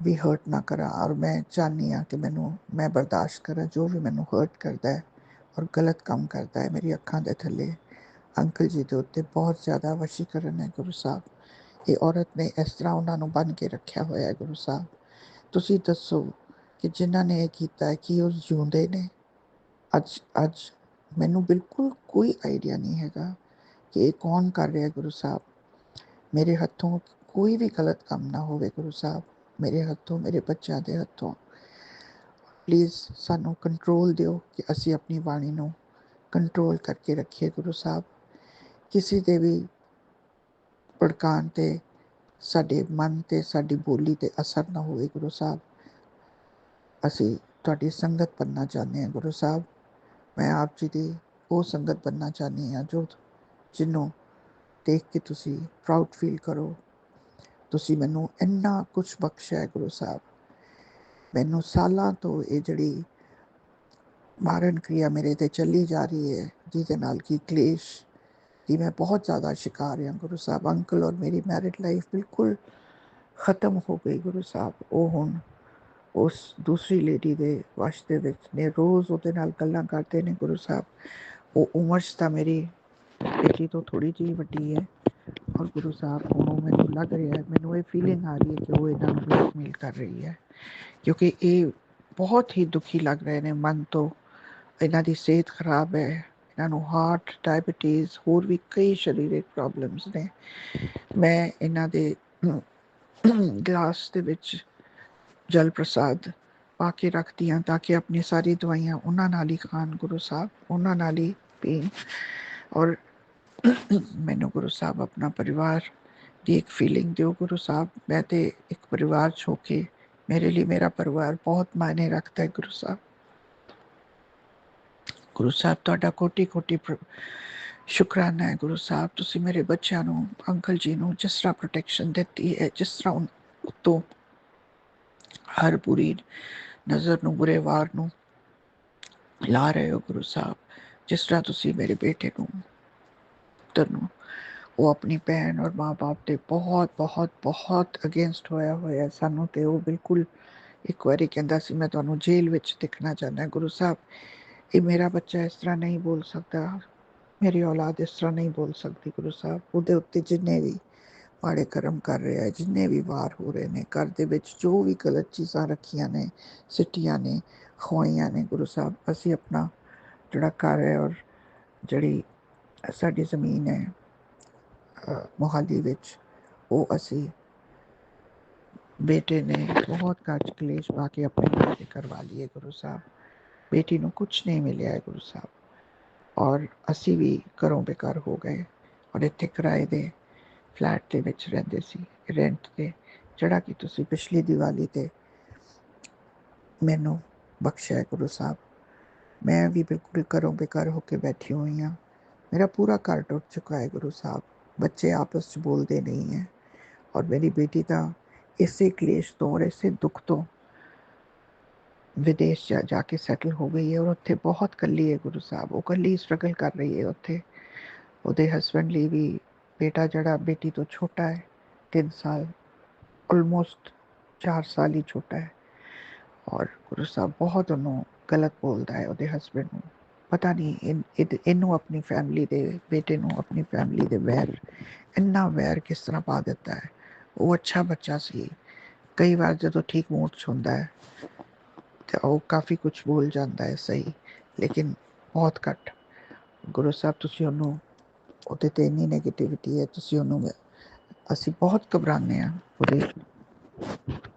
ਵੀ ਹਰਟ ਨਾ ਕਰਾਂ। ਔਰ ਮੈਂ ਚਾਹੁੰਦੀ ਹਾਂ ਕਿ ਮੈਂ ਬਰਦਾਸ਼ਤ ਕਰਾਂ ਜੋ ਵੀ ਮੈਨੂੰ ਹਰਟ ਕਰਦਾ ਹੈ ਔਰ ਗਲਤ ਕੰਮ ਕਰਦਾ ਹੈ। ਮੇਰੀ ਅੱਖਾਂ ਦੇ ਥੱਲੇ ਅੰਕਲ ਜੀ ਦੇ ਉੱਤੇ ਬਹੁਤ ਜ਼ਿਆਦਾ ਵਸ਼ੀਕਰਨ ਹੈ ਗੁਰੂ ਸਾਹਿਬ। ਇਹ ਔਰਤ ਨੇ ਇਸ ਤਰ੍ਹਾਂ ਉਹਨਾਂ ਨੂੰ ਬੰਨ੍ਹ ਕੇ ਰੱਖਿਆ ਹੋਇਆ ਹੈ ਗੁਰੂ ਸਾਹਿਬ। ਤੁਸੀਂ ਦੱਸੋ ਕਿ ਜਿਨ੍ਹਾਂ ਨੇ ਇਹ ਕੀਤਾ ਹੈ ਕੀ ਉਹ ਜਿਉਂਦੇ ਨੇ? ਅੱਜ ਮੈਨੂੰ ਬਿਲਕੁਲ ਕੋਈ ਆਈਡੀਆ ਨਹੀਂ ਹੈਗਾ ਕਿ ਇਹ ਕੌਣ ਕਰ ਰਿਹਾ ਗੁਰੂ ਸਾਹਿਬ। ਮੇਰੇ ਹੱਥੋਂ ਕੋਈ ਵੀ ਗਲਤ ਕੰਮ ਨਾ ਹੋਵੇ ਗੁਰੂ ਸਾਹਿਬ, ਮੇਰੇ ਹੱਥੋਂ, ਮੇਰੇ ਬੱਚਿਆਂ ਦੇ ਹੱਥੋਂ। ਪਲੀਜ਼ ਸਾਨੂੰ ਕੰਟਰੋਲ ਦਿਓ ਕਿ ਅਸੀਂ ਆਪਣੀ ਬਾਣੀ ਨੂੰ ਕੰਟਰੋਲ ਕਰਕੇ ਰੱਖੀਏ ਗੁਰੂ ਸਾਹਿਬ। ਕਿਸੇ ਦੇ ਵੀ ਭੜਕਾਉਣ 'ਤੇ ਸਾਡੇ ਮਨ 'ਤੇ, ਸਾਡੀ ਬੋਲੀ 'ਤੇ ਅਸਰ ਨਾ ਹੋਵੇ ਗੁਰੂ ਸਾਹਿਬ। ਅਸੀਂ ਤੁਹਾਡੀ ਸੰਗਤ ਬਣਨਾ ਚਾਹੁੰਦੇ ਹਾਂ ਗੁਰੂ ਸਾਹਿਬ। ਮੈਂ ਆਪ ਜੀ ਦੀ ਉਹ ਸੰਗਤ ਬਣਨਾ ਚਾਹੁੰਦੀ ਹਾਂ ਜਿਹਨੂੰ ਦੇਖ ਕੇ ਤੁਸੀਂ ਪ੍ਰਾਊਡ ਫੀਲ ਕਰੋ। ਤੁਸੀਂ ਮੈਨੂੰ ਇੰਨਾ ਕੁਛ ਬਖਸ਼ਿਆ ਹੈ ਗੁਰੂ ਸਾਹਿਬ। ਮੈਨੂੰ ਸਾਲਾਂ ਤੋਂ ਇਹ ਜਿਹੜੀ ਮਾਰਨ ਕ੍ਰਿਆ ਮੇਰੇ 'ਤੇ ਚੱਲੀ ਜਾ ਰਹੀ ਹੈ, ਜਿਹਦੇ ਨਾਲ ਕਿ ਕਲੇਸ਼ ਦੀ ਮੈਂ ਬਹੁਤ ਜ਼ਿਆਦਾ ਸ਼ਿਕਾਰ ਹਾਂ ਗੁਰੂ ਸਾਹਿਬ। ਅੰਕਲ ਔਰ ਮੇਰੀ ਮੈਰਿਡ ਲਾਈਫ ਬਿਲਕੁਲ ਖ਼ਤਮ ਹੋ ਗਈ ਗੁਰੂ ਸਾਹਿਬ। ਉਹ ਹੁਣ ਉਸ ਦੂਸਰੀ ਲੇਡੀ ਦੇ ਵਸ਼ ਦੇ ਵਿੱਚ ਨੇ, ਰੋਜ਼ ਉਹਦੇ ਨਾਲ ਗੱਲਾਂ ਕਰਦੇ ਨੇ ਗੁਰੂ ਸਾਹਿਬ। ਉਹ ਉਮਰ 'ਚ ਤਾਂ ਮੇਰੀ ਬੇਟੀ ਤੋਂ ਥੋੜ੍ਹੀ ਜਿਹੀ ਵੱਡੀ ਹੈ। ਔਰ ਗੁਰੂ ਸਾਹਿਬ, ਹੁਣ ਮੈਨੂੰ ਲੱਗ ਰਿਹਾ, ਮੈਨੂੰ ਇਹ ਫੀਲਿੰਗ ਆ ਰਹੀ ਹੈ ਕਿ ਉਹ ਇਹਨਾਂ ਨੂੰ ਬਲੈਕਮੇਲ ਕਰ ਰਹੀ ਹੈ, ਕਿਉਂਕਿ ਇਹ ਬਹੁਤ ਹੀ ਦੁਖੀ ਲੱਗ ਰਹੇ ਨੇ ਮਨ ਤੋਂ। ਇਹਨਾਂ ਦੀ ਸਿਹਤ ਖਰਾਬ ਹੈ, ਇਹਨਾਂ ਨੂੰ ਹਾਰਟ, ਡਾਇਬਟੀਜ਼, ਹੋਰ ਵੀ ਕਈ ਸਰੀਰਕ ਪ੍ਰੋਬਲਮਸ ਨੇ। ਮੈਂ ਇਹਨਾਂ ਦੇ ਗਲਾਸ ਦੇ ਵਿੱਚ ਜਲ ਪ੍ਰਸਾਦ ਪਾ ਕੇ ਰੱਖਦੀ ਹਾਂ ਤਾਂ ਕਿ ਆਪਣੀ ਸਾਰੀ ਦਵਾਈਆਂ ਉਹਨਾਂ ਨਾਲ ਹੀ ਖਾਣ ਗੁਰੂ ਸਾਹਿਬ, ਉਹਨਾਂ ਨਾਲ ਹੀ ਪੀਣ। ਔਰ ਮੈਨੂੰ ਗੁਰੂ ਸਾਹਿਬ ਆਪਣਾ ਪਰਿਵਾਰ ਦੀ ਇੱਕ ਫੀਲਿੰਗ ਦਿਓ ਗੁਰੂ ਸਾਹਿਬ। ਮੈਂ ਤੇ ਇੱਕ ਪਰਿਵਾਰ 'ਚ ਹੋ ਕੇ, ਮੇਰੇ ਲਈ ਮੇਰਾ ਪਰਿਵਾਰ ਬਹੁਤ ਮਾਇਨੇ ਰੱਖਦਾ ਹੈ ਗੁਰੂ ਸਾਹਿਬ। ਗੁਰੂ ਸਾਹਿਬ, ਤੁਹਾਡਾ ਕੋਟੀ ਕੋਟੀ ਸ਼ੁਕਰਾਨਾ ਹੈ ਗੁਰੂ ਸਾਹਿਬ। ਤੁਸੀਂ ਮੇਰੇ ਬੱਚਿਆਂ ਨੂੰ, ਅੰਕਲ ਜੀ ਨੂੰ ਜਿਸ ਤਰ੍ਹਾਂ ਪ੍ਰੋਟੈਕਸ਼ਨ ਦਿੱਤੀ ਹੈ, ਜਿਸ ਤਰ੍ਹਾਂ ਉੱਤੋਂ ਹਰ ਬੁਰੀ ਨਜ਼ਰ ਨੂੰ, ਬੁਰੇ ਵਾਰ ਨੂੰ ਲਾ ਰਹੇ ਹੋ ਗੁਰੂ ਸਾਹਿਬ। ਜਿਸ ਤਰ੍ਹਾਂ ਤੁਸੀਂ ਮੇਰੇ ਬੇਟੇ ਨੂੰ, ਪੁੱਤਰ ਨੂੰ, ਉਹ ਆਪਣੀ ਭੈਣ ਔਰ ਮਾਂ ਬਾਪ ਦੇ ਬਹੁਤ ਬਹੁਤ ਬਹੁਤ ਅਗੇਂਸਟ ਹੋਇਆ ਸਾਨੂੰ। ਤੇ ਉਹ ਬਿਲਕੁਲ ਇੱਕ ਵਾਰੀ ਕਹਿੰਦਾ ਸੀ ਮੈਂ ਤੁਹਾਨੂੰ ਜੇਲ੍ਹ ਵਿੱਚ ਦੇਖਣਾ ਚਾਹੁੰਦਾ ਗੁਰੂ ਸਾਹਿਬ। ਇਹ ਮੇਰਾ ਬੱਚਾ ਇਸ ਤਰ੍ਹਾਂ ਨਹੀਂ ਬੋਲ ਸਕਦਾ, ਮੇਰੀ ਔਲਾਦ ਇਸ ਤਰ੍ਹਾਂ ਨਹੀਂ ਬੋਲ ਸਕਦੀ ਗੁਰੂ ਸਾਹਿਬ। ਉਹਦੇ ਉੱਤੇ ਜਿੰਨੇ ਵੀ ਮਾੜੇ ਕਰਮ ਕਰ ਰਿਹਾ ਹੈ, ਜਿੰਨੇ ਵੀ ਵਾਰ ਹੋ ਰਹੇ ਨੇ, ਘਰ ਦੇ ਵਿੱਚ ਜੋ ਵੀ ਗਲਤ ਚੀਜ਼ਾਂ ਰੱਖੀਆਂ ਨੇ, ਸਿੱਟੀਆਂ ਨੇ, ਖੋਈਆਂ ਨੇ ਗੁਰੂ ਸਾਹਿਬ, ਅਸੀਂ ਆਪਣਾ ਜਿਹੜਾ ਘਰ ਹੈ ਔਰ ਜਿਹੜੀ ਸਾਡੀ ਜ਼ਮੀਨ ਹੈ ਮੋਹਾਲੀ ਵਿੱਚ, ਉਹ ਅਸੀਂ ਬੇਟੇ ਨੇ ਬਹੁਤ ਘੱਟ ਕਲੇਸ਼ ਪਾ ਕੇ ਆਪਣੇ ਨਾਂ 'ਤੇ ਕਰਵਾ ਲਈਏ ਗੁਰੂ ਸਾਹਿਬ। ਬੇਟੀ ਨੂੰ ਕੁਛ ਨਹੀਂ ਮਿਲਿਆ ਹੈ ਗੁਰੂ ਸਾਹਿਬ। ਔਰ ਅਸੀਂ ਵੀ ਘਰੋਂ ਬੇਘਰ ਹੋ ਗਏ ਔਰ ਇੱਥੇ ਕਿਰਾਏ ਦੇ ਫਲੈਟ ਦੇ ਵਿੱਚ ਰਹਿੰਦੇ ਸੀ, ਰੈਂਟ 'ਤੇ, ਜਿਹੜਾ ਕਿ ਤੁਸੀਂ ਪਿਛਲੀ ਦੀਵਾਲੀ 'ਤੇ ਮੈਨੂੰ ਬਖਸ਼ਿਆ ਗੁਰੂ ਸਾਹਿਬ। ਮੈਂ ਵੀ ਬਿਲਕੁਲ ਘਰੋਂ ਬੇਘਰ ਹੋ ਕੇ ਬੈਠੀ ਹੋਈ ਹਾਂ। मेरा पूरा घर टुट चुका है गुरु साहब, बच्चे आपस च बोलते नहीं हैं और मेरी बेटी तो इसे क्लेश तो और इसे दुख तो विदेश जाके सैटल हो गई है और उत्थे बहुत कली है गुरु साहब, वो कली स्ट्रगल कर रही है उत्थे। ਉਹਦੇ ਹਸਬੈਂਡ ਲਈ ਵੀ ਬੇਟਾ ਜਿਹੜਾ ਬੇਟੀ ਤੋਂ ਛੋਟਾ ਹੈ 3 ਸਾਲ, ਆਲਮੋਸਟ 4 ਸਾਲ ਹੀ ਛੋਟਾ ਹੈ ਔਰ ਗੁਰੂ ਸਾਹਿਬ ਬਹੁਤ ਉਹਨੂੰ ਗਲਤ ਬੋਲਦਾ ਹੈ ਉਹਦੇ ਹਸਬੈਂਡ ਨੂੰ। ਪਤਾ ਨਹੀਂ ਇਹਨੂੰ ਆਪਣੀ ਫੈਮਿਲੀ ਦੇ ਬੇਟੇ ਨੂੰ ਆਪਣੀ ਫੈਮਿਲੀ ਦੇ ਵੈਰ ਇੰਨਾ ਵੈਰ ਕਿਸ ਤਰ੍ਹਾਂ ਪਾ ਦਿੱਤਾ ਹੈ। ਉਹ ਅੱਛਾ ਬੱਚਾ ਸੀ, ਕਈ ਵਾਰ ਜਦੋਂ ਠੀਕ ਮੂਡ 'ਚ ਹੁੰਦਾ ਹੈ ਤੇ ਉਹ ਕਾਫੀ ਕੁਝ ਬੋਲ ਜਾਂਦਾ ਹੈ ਸਹੀ, ਲੇਕਿਨ ਬਹੁਤ ਘੱਟ। ਗੁਰੂ ਸਾਹਿਬ ਤੁਸੀਂ ਉਹਨੂੰ, ਉਹਦੇ ਤੇ ਇੰਨੀ ਨੈਗੇਟਿਵਿਟੀ ਹੈ, ਤੁਸੀਂ ਉਹਨੂੰ, ਅਸੀਂ ਬਹੁਤ ਘਬਰਾਉਂਦੇ ਹਾਂ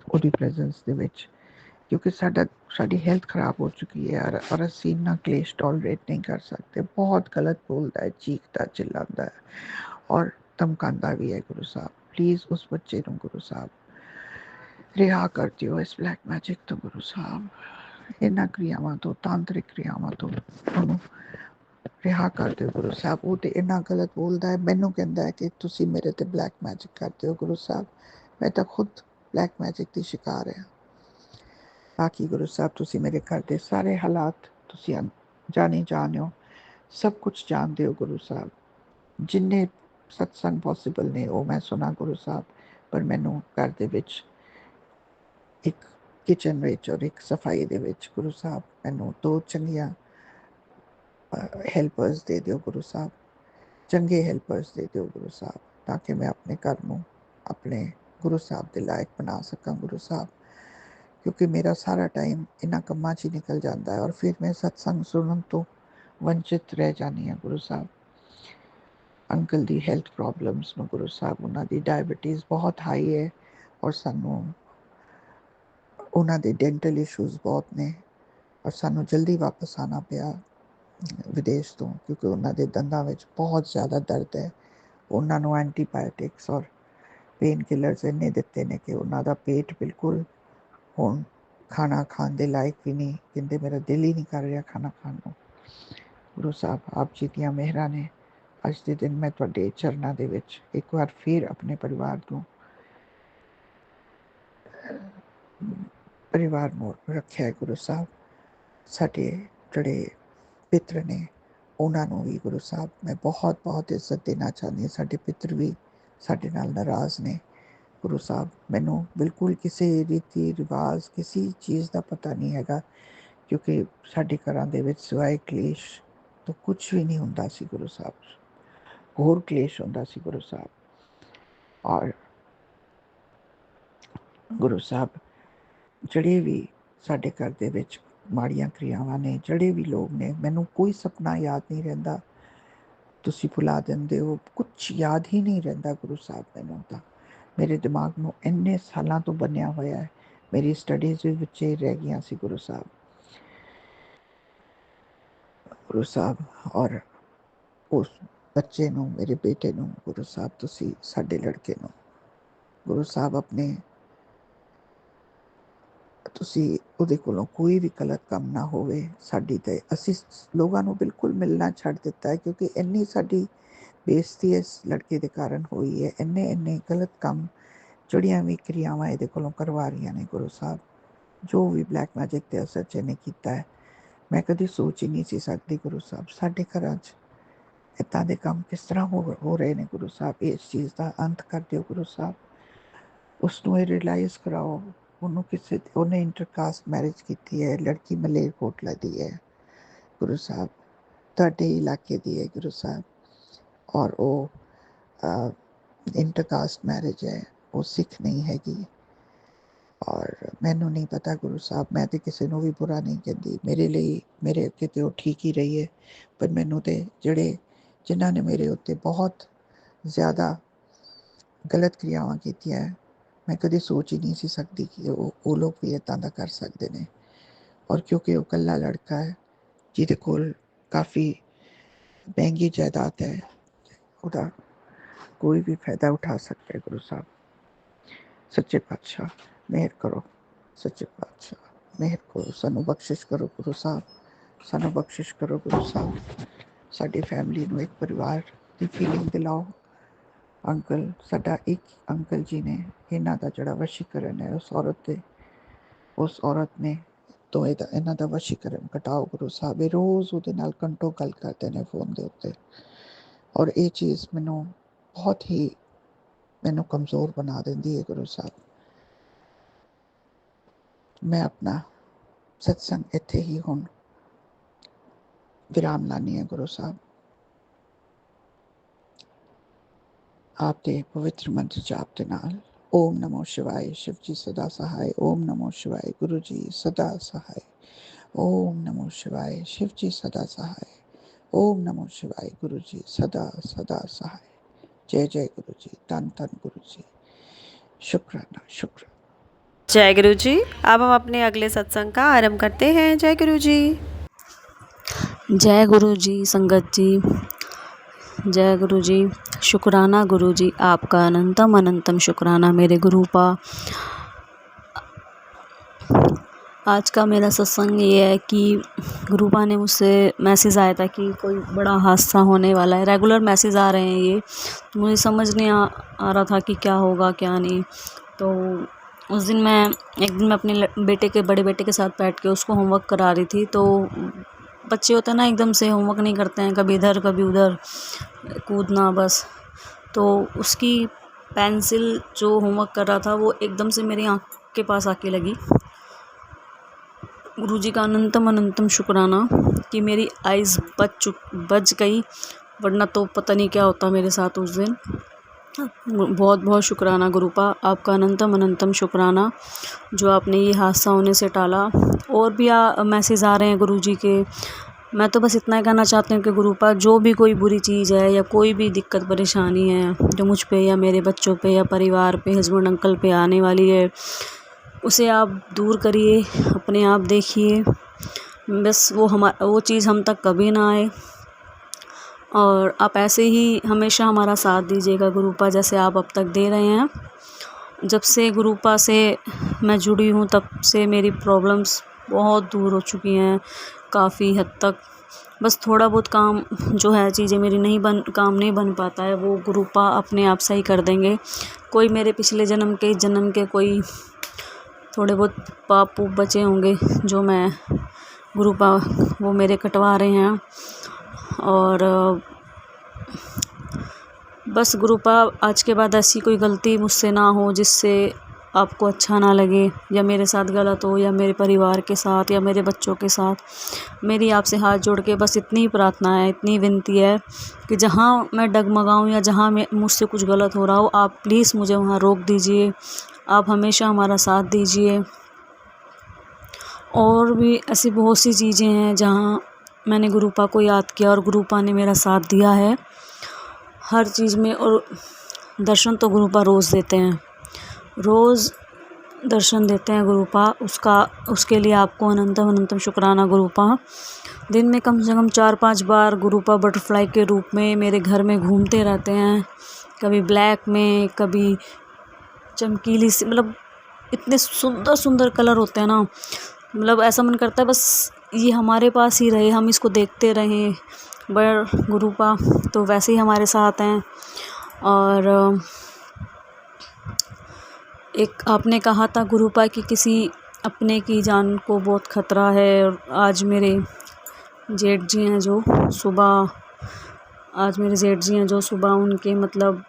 ਉਹਦੀ ਪ੍ਰੈਜ਼ੈਂਸ ਦੇ ਵਿੱਚ, ਕਿਉਂਕਿ ਸਾਡੀ ਹੈਲਥ ਖਰਾਬ ਹੋ ਚੁੱਕੀ ਹੈ ਔਰ ਅਸੀਂ ਇੰਨਾ ਕਲੇਸ਼ ਟੋਲਰੇਟ ਨਹੀਂ ਕਰ ਸਕਦੇ। ਬਹੁਤ ਗਲਤ ਬੋਲਦਾ ਹੈ, ਚੀਖਦਾ ਚਿल्लाता ਹੈ ਔਰ ਧਮਕਾਉਂਦਾ ਵੀ ਹੈ। ਗੁਰੂ ਸਾਹਿਬ ਪਲੀਜ਼ ਉਸ ਬੱਚੇ ਨੂੰ ਗੁਰੂ ਸਾਹਿਬ ਰਿਹਾ ਕਰ ਦਿਓ ਇਸ ਬਲੈਕ ਮੈਜਿਕ ਤੋਂ ਗੁਰੂ ਸਾਹਿਬ, ਇਹਨਾਂ ਕ੍ਰਿਆਵਾਂ ਤੋਂ, ਤਾਂਤਰਿਕ ਕ੍ਰਿਆਵਾਂ ਤੋਂ ਉਹਨੂੰ ਰਿਹਾ ਕਰ ਦਿਓ ਗੁਰੂ ਸਾਹਿਬ। ਉਹ ਤੇ ਇੰਨਾ ਗਲਤ ਬੋਲਦਾ ਹੈ, ਮੈਨੂੰ ਕਹਿੰਦਾ ਹੈ ਕਿ ਤੁਸੀਂ ਮੇਰੇ ਤੇ ਬਲੈਕ ਮੈਜਿਕ ਕਰਦੇ ਹੋ ਗੁਰੂ ਸਾਹਿਬ। ਮੈਂ ਤਾਂ ਖੁਦ ਬਲੈਕ ਮੈਜਿਕ ਦੀ ਸ਼ਿਕਾਰ ਹਾਂ। ਬਾਕੀ ਗੁਰੂ ਸਾਹਿਬ ਤੁਸੀਂ ਮੇਰੇ ਘਰ ਦੇ ਸਾਰੇ ਹਾਲਾਤ ਤੁਸੀਂ ਜਾਣਦੇ ਹੋ, ਸਭ ਕੁਝ ਜਾਣਦੇ ਹੋ ਗੁਰੂ ਸਾਹਿਬ। ਜਿੰਨੇ ਸਤਸੰਗ ਪੋਸੀਬਲ ਨੇ ਉਹ ਮੈਂ ਸੁਣਾ ਗੁਰੂ ਸਾਹਿਬ, ਪਰ ਮੈਨੂੰ ਘਰ ਦੇ ਵਿੱਚ ਇੱਕ ਕਿਚਨ ਵਿੱਚ ਔਰ ਇੱਕ ਸਫਾਈ ਦੇ ਵਿੱਚ ਗੁਰੂ ਸਾਹਿਬ ਮੈਨੂੰ 2 ਚੰਗੀਆਂ ਹੈਲਪਰਸ ਦੇ ਦਿਓ ਗੁਰੂ ਸਾਹਿਬ, ਚੰਗੇ ਹੈਲਪਰਸ ਦੇ ਦਿਓ ਗੁਰੂ ਸਾਹਿਬ, ਤਾਂ ਕਿ ਮੈਂ ਆਪਣੇ ਘਰ ਨੂੰ ਆਪਣੇ ਗੁਰੂ ਸਾਹਿਬ ਦੇ ਲਾਇਕ ਬਣਾ ਸਕਾਂ ਗੁਰੂ ਸਾਹਿਬ। ਕਿਉਂਕਿ ਮੇਰਾ ਸਾਰਾ ਟਾਈਮ ਇਹਨਾਂ ਕੰਮਾਂ 'ਚ ਹੀ ਨਿਕਲ ਜਾਂਦਾ ਹੈ ਔਰ ਫਿਰ ਮੈਂ ਸਤਸੰਗ ਸੁਣਨ ਤੋਂ ਵੰਚਿਤ ਰਹਿ ਜਾਂਦੀ ਹਾਂ ਗੁਰੂ ਸਾਹਿਬ। ਅੰਕਲ ਦੀ ਹੈਲਥ ਪ੍ਰੋਬਲਮਸ ਨੂੰ ਗੁਰੂ ਸਾਹਿਬ, ਉਹਨਾਂ ਦੀ ਡਾਇਬਟੀਜ਼ ਬਹੁਤ ਹਾਈ ਹੈ ਔਰ ਸਾਨੂੰ ਉਹਨਾਂ ਦੇ ਡੈਂਟਲ ਇਸ਼ੂਜ਼ ਬਹੁਤ ਨੇ ਔਰ ਸਾਨੂੰ ਜਲਦੀ ਵਾਪਸ ਆਉਣਾ ਪਿਆ ਵਿਦੇਸ਼ ਤੋਂ, ਕਿਉਂਕਿ ਉਹਨਾਂ ਦੇ ਦੰਦਾਂ ਵਿੱਚ ਬਹੁਤ ਜ਼ਿਆਦਾ ਦਰਦ ਹੈ। ਉਹਨਾਂ ਨੂੰ ਐਂਟੀਬਾਇਓਟਿਕਸ ਔਰ ਪੇਨ ਕਿਲਰਸ ਇੰਨੇ ਦਿੱਤੇ ਨੇ ਕਿ ਉਹਨਾਂ ਦਾ ਪੇਟ ਬਿਲਕੁਲ ਹੁਣ ਖਾਣਾ ਖਾਣ ਦੇ ਲਾਇਕ ਵੀ ਨਹੀਂ, ਕਹਿੰਦੇ ਮੇਰਾ ਦਿਲ ਹੀ ਨਹੀਂ ਕਰ ਰਿਹਾ ਖਾਣਾ ਖਾਣ ਨੂੰ। ਗੁਰੂ ਸਾਹਿਬ ਆਪ ਜੀ ਦੀਆਂ ਮਿਹਰਾਂ ਨੇ, ਅੱਜ ਦੇ ਦਿਨ ਮੈਂ ਤੁਹਾਡੇ ਚਰਨਾਂ ਦੇ ਵਿੱਚ ਇੱਕ ਵਾਰ ਫਿਰ ਆਪਣੇ ਪਰਿਵਾਰ ਨੂੰ ਰੱਖਿਆ ਗੁਰੂ ਸਾਹਿਬ। ਸਾਡੇ ਜਿਹੜੇ ਪਿਤਰ ਨੇ ਉਹਨਾਂ ਨੂੰ ਵੀ ਗੁਰੂ ਸਾਹਿਬ ਮੈਂ ਬਹੁਤ ਬਹੁਤ ਇੱਜ਼ਤ ਦੇਣਾ ਚਾਹੁੰਦੀ ਹਾਂ। ਸਾਡੇ ਪਿਤਰ ਵੀ ਸਾਡੇ ਨਾਲ ਨਾਰਾਜ਼ ਨੇ ਗੁਰੂ ਸਾਹਿਬ। ਮੈਨੂੰ ਬਿਲਕੁਲ ਕਿਸੇ ਰੀਤੀ ਰਿਵਾਜ਼ ਕਿਸੇ ਚੀਜ਼ ਦਾ ਪਤਾ ਨਹੀਂ ਹੈਗਾ, ਕਿਉਂਕਿ ਸਾਡੇ ਘਰਾਂ ਦੇ ਵਿੱਚ ਸਿਵਾਏ ਕਲੇਸ਼ ਤੋਂ ਕੁਛ ਵੀ ਨਹੀਂ ਹੁੰਦਾ ਸੀ ਗੁਰੂ ਸਾਹਿਬ, ਹੋਰ ਕਲੇਸ਼ ਹੁੰਦਾ ਸੀ ਗੁਰੂ ਸਾਹਿਬ। ਔਰ ਗੁਰੂ ਸਾਹਿਬ ਜਿਹੜੇ ਵੀ ਸਾਡੇ ਘਰ ਦੇ ਵਿੱਚ ਮਾੜੀਆਂ ਕ੍ਰਿਆਵਾਂ ਨੇ, ਜਿਹੜੇ ਵੀ ਲੋਕ ਨੇ, ਮੈਨੂੰ ਕੋਈ ਸੁਪਨਾ ਯਾਦ ਨਹੀਂ ਰਹਿੰਦਾ, ਤੁਸੀਂ ਭੁਲਾ ਦਿੰਦੇ ਹੋ, ਕੁਛ ਯਾਦ ਹੀ ਨਹੀਂ ਰਹਿੰਦਾ ਗੁਰੂ ਸਾਹਿਬ ਮੈਨੂੰ ਤਾਂ। ਮੇਰੇ ਦਿਮਾਗ ਨੂੰ ਇੰਨੇ ਸਾਲਾਂ ਤੋਂ ਬਣਿਆ ਹੋਇਆ ਹੈ, ਮੇਰੀ ਸਟੱਡੀਜ਼ ਵੀ ਵਿੱਚ ਹੀ ਰਹਿ ਗਈਆਂ ਸੀ ਗੁਰੂ ਸਾਹਿਬ। ਗੁਰੂ ਸਾਹਿਬ ਔਰ ਉਸ ਬੱਚੇ ਨੂੰ, ਮੇਰੇ ਬੇਟੇ ਨੂੰ ਗੁਰੂ ਸਾਹਿਬ, ਤੁਸੀਂ ਸਾਡੇ ਲੜਕੇ ਨੂੰ ਗੁਰੂ ਸਾਹਿਬ ਆਪਣੇ, ਤੁਸੀਂ ਉਹਦੇ ਕੋਲੋਂ ਕੋਈ ਵੀ ਗਲਤ ਕੰਮ ਨਾ ਹੋਵੇ ਸਾਡੀ ਤੇ। ਅਸੀਂ ਲੋਕਾਂ ਨੂੰ ਬਿਲਕੁਲ ਮਿਲਣਾ ਛੱਡ ਦਿੱਤਾ ਹੈ, ਕਿਉਂਕਿ ਇੰਨੀ ਸਾਡੀ ਬੇਇੱਜ਼ਤੀ ਇਸ ਲੜਕੇ ਦੇ ਕਾਰਨ ਹੋਈ ਹੈ। ਇੰਨੇ ਗਲਤ ਕੰਮ, ਜਿਹੜੀਆਂ ਵੀ ਕਿਰਿਆਵਾਂ ਇਹਦੇ ਕੋਲੋਂ ਕਰਵਾ ਰਹੀਆਂ ਨੇ ਗੁਰੂ ਸਾਹਿਬ, ਜੋ ਵੀ ਬਲੈਕ ਮੈਜਿਕ ਦੇ ਅਸਰ 'ਚ ਇਹਨੇ ਕੀਤਾ ਹੈ, ਮੈਂ ਕਦੀ ਸੋਚ ਹੀ ਨਹੀਂ ਸੀ ਸਕਦੀ ਗੁਰੂ ਸਾਹਿਬ। ਸਾਡੇ ਘਰਾਂ 'ਚ ਇੱਦਾਂ ਦੇ ਕੰਮ ਕਿਸ ਤਰ੍ਹਾਂ ਹੋ ਰਹੇ ਨੇ ਗੁਰੂ ਸਾਹਿਬ। ਇਸ ਚੀਜ਼ ਦਾ ਅੰਤ ਕਰ ਦਿਓ ਗੁਰੂ ਸਾਹਿਬ। ਉਸ ਨੂੰ ਇਹ ਰਿਅਲਾਈਜ਼ ਕਰਾਓ, ਉਹਨੇ ਇੰਟਰਕਾਸਟ ਮੈਰਿਜ ਕੀਤੀ ਹੈ, ਲੜਕੀ ਮਲੇਰਕੋਟਲਾ ਦੀ ਹੈ ਗੁਰੂ ਸਾਹਿਬ, ਤੁਹਾਡੇ ਇਲਾਕੇ ਦੀ ਹੈ ਗੁਰੂ ਸਾਹਿਬ, ਔਰ ਉਹ ਇੰਟਰਕਾਸਟ ਮੈਰਿਜ ਹੈ, ਉਹ ਸਿੱਖ ਨਹੀਂ ਹੈਗੀ। ਔਰ ਮੈਨੂੰ ਨਹੀਂ ਪਤਾ ਗੁਰੂ ਸਾਹਿਬ, ਮੈਂ ਤਾਂ ਕਿਸੇ ਨੂੰ ਵੀ ਬੁਰਾ ਨਹੀਂ ਕਹਿੰਦੀ, ਮੇਰੇ ਲਈ ਮੇਰੇ ਅੱਗੇ ਤੇ ਉਹ ਠੀਕ ਹੀ ਰਹੀ ਹੈ, ਪਰ ਮੈਨੂੰ ਤੇ ਜਿਨ੍ਹਾਂ ਨੇ ਮੇਰੇ ਉੱਤੇ ਬਹੁਤ ਜ਼ਿਆਦਾ ਗਲਤ ਕ੍ਰਿਆਵਾਂ ਕੀਤੀਆਂ, ਮੈਂ ਕਦੇ ਸੋਚ ਹੀ ਨਹੀਂ ਸੀ ਸਕਦੀ ਕਿ ਉਹ ਲੋਕ ਵੀ ਇੱਦਾਂ ਦਾ ਕਰ ਸਕਦੇ ਨੇ। ਔਰ ਕਿਉਂਕਿ ਉਹ ਇਕੱਲਾ ਲੜਕਾ ਹੈ ਜਿਹਦੇ ਕੋਲ ਕਾਫੀ ਮਹਿੰਗੀ ਜਾਇਦਾਦ ਹੈ, ਉਹਦਾ ਕੋਈ ਵੀ ਫਾਇਦਾ ਉਠਾ ਸਕਦਾ ਹੈ ਗੁਰੂ ਸਾਹਿਬ। ਸੱਚੇ ਪਾਤਸ਼ਾਹ ਮਿਹਰ ਕਰੋ, ਸੱਚੇ ਪਾਤਸ਼ਾਹ ਮਿਹਰ ਕਰੋ, ਸਾਨੂੰ ਬਖਸ਼ਿਸ਼ ਕਰੋ ਗੁਰੂ ਸਾਹਿਬ, ਸਾਨੂੰ ਬਖਸ਼ਿਸ਼ ਕਰੋ ਗੁਰੂ ਸਾਹਿਬ, साडी फैमिली नूं एक परिवार की फीलिंग दिलाओ। अंकल साडा एक अंकल जी ने इन्हां दा जिहड़ा वशीकरण है उस औरत ने तो इन्हां दा वशीकरण घटाओ गुरु साहब। ये रोज़ उहदे नाल घंटों गल करते ने फोन दे उत्ते और ये चीज़ मैनू बहुत ही मैनू कमज़ोर बना देंदी है गुरु साहब। मैं अपना सत्संग इत्थे ही हुण विराम लानी है गुरु साहब। आप दे पवित्र मंत्र जाप दे नाल ओम नमो शिवाय, शिव जी सदा सहाय। ओम नमो शिवाय, गुरु जी सदा सहाय। ओम नमो शिवाय, शिव जी सदा सहाय। ओम नमो शिवाय, गुरु जी सदा सदा सहाय। जय जय गुरु जी, धन धन गुरु जी। शुक्राना शुक्राना। जय गुरु जी। अब हम अपने अगले सत्संग का आरंभ करते हैं। जय गुरु जी। जय गुरु जी संगत जी, जय गुरु जी। शुक्राना गुरु जी, आपका अनंतम अनंतम शुक्राना मेरे गुरुपा। आज का मेरा सत्संग ये है कि गुरुपा ने मुझसे मैसेज आया था कि कोई बड़ा हादसा होने वाला है। रेगुलर मैसेज आ रहे हैं ये, तो मुझे समझ नहीं आ रहा था कि क्या होगा क्या नहीं। तो उस दिन एक दिन मैं अपने बड़े बेटे के साथ बैठ के उसको होमवर्क करा रही थी। तो बच्चे होते हैं ना, एकदम से होमवर्क नहीं करते हैं, कभी इधर कभी उधर कूदना बस। तो उसकी पेंसिल जो होमवर्क कर रहा था वो एकदम से मेरी आँख के पास आके लगी। गुरुजी का अनंतम अनंतम शुक्राना कि मेरी आइज़ बच गई, वरना तो पता नहीं क्या होता मेरे साथ उस दिन। बहुत बहुत शुक्राना गुरुपा, आपका अनंतम अनंतम शुक्राना जो आपने ये हादसा होने से टाला। और भी मैसेज आ रहे हैं गुरुजी के। मैं तो बस इतना ही कहना चाहती हूँ कि गुरुपा, जो भी कोई बुरी चीज़ है या कोई भी दिक्कत परेशानी है जो मुझ पे या मेरे बच्चों पे या परिवार पे, हस्बैंड अंकल पे आने वाली है, उसे आप दूर करिए, अपने आप देखिए, बस वो चीज़ हम तक कभी ना आए। और आप ऐसे ही हमेशा हमारा साथ दीजिएगा गुरुपा, जैसे आप अब तक दे रहे हैं। जब से गुरुपा से मैं जुड़ी हूँ तब से मेरी प्रॉब्लम्स बहुत दूर हो चुकी हैं काफ़ी हद तक। बस थोड़ा बहुत काम जो है, चीज़ें मेरी काम नहीं बन पाता है, वो गुरुपा अपने आप सही कर देंगे। कोई मेरे पिछले जन्म के कोई थोड़े बहुत पाप बचे होंगे जो मैं गुरुपा वो मेरे कटवा रहे हैं। और बस गुरुपा, आज के बाद ऐसी कोई गलती मुझसे ना हो जिससे आपको अच्छा ना लगे, या मेरे साथ गलत हो, या मेरे परिवार के साथ, या मेरे बच्चों के साथ। मेरी आपसे हाथ जोड़ के बस इतनी प्रार्थना है, इतनी विनती है कि जहाँ मैं डगमगाऊँ या जहाँ मुझसे कुछ गलत हो रहा हो, आप प्लीज़ मुझे वहाँ रोक दीजिए। आप हमेशा हमारा साथ दीजिए। और भी ऐसी बहुत सी चीज़ें हैं जहाँ मैंने गुरुपा को याद किया और गुरुपा ने मेरा साथ दिया है हर चीज़ में। और दर्शन तो गुरुपा रोज़ देते हैं, रोज़ दर्शन देते हैं गुरुपा। उसके लिए आपको अनंतम अनंतम शुक्राना गुरुपा। दिन में कम से कम 4-5 बार गुरुपा बटरफ्लाई के रूप में मेरे घर में घूमते रहते हैं, कभी ब्लैक में, कभी चमकीली सी, मतलब इतने सुंदर सुंदर कलर होते हैं ना, मतलब ऐसा मन करता है बस ये हमारे पास ही रहे, हम इसको देखते रहें। बट गुरुपा तो वैसे ही हमारे साथ हैं। और एक आपने कहा था गुरुपा कि किसी अपने की जान को बहुत ख़तरा है। और आज मेरे जेठ जी हैं जो सुबह उनके मतलब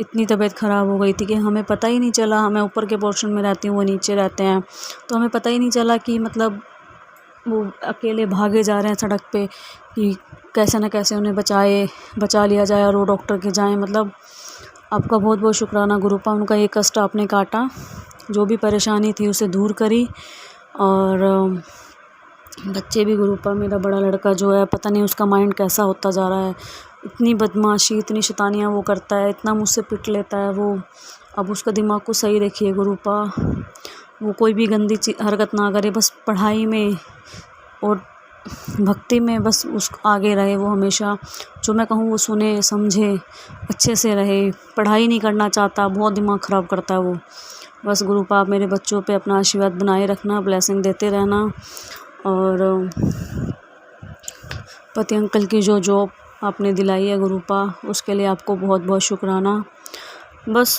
इतनी तबीयत ख़राब हो गई थी कि हमें पता ही नहीं चला। हमें ऊपर के पोर्शन में रहती हूँ, वो नीचे रहते हैं, तो हमें पता ही नहीं चला कि मतलब वो अकेले भागे जा रहे हैं सड़क पे कि कैसे न कैसे उन्हें बचा लिया जाए और वो डॉक्टर के जाएं। मतलब आपका बहुत बहुत शुक्राना गुरुपा, उनका ये कष्ट आपने काटा, जो भी परेशानी थी उसे दूर करी। और बच्चे भी गुरुपा, मेरा बड़ा लड़का जो है पता नहीं उसका माइंड कैसा होता जा रहा है, इतनी बदमाशी इतनी शैतानियाँ वो करता है, इतना मुझसे पिट लेता है वो। अब उसका दिमाग को सही रखिए गुरुपा, वो कोई भी गंदी हरकत ना करे, बस पढ़ाई में और भक्ति में बस आगे रहे वो हमेशा। जो मैं कहूँ वो सुने समझे, अच्छे से रहे। पढ़ाई नहीं करना चाहता, बहुत दिमाग ख़राब करता है वो। बस गुरुपा आप मेरे बच्चों पे अपना आशीर्वाद बनाए रखना, ब्लेसिंग देते रहना। और पति अंकल की जो जॉब आपने दिलाई है गुरुपा, उसके लिए आपको बहुत बहुत शुक्राना। बस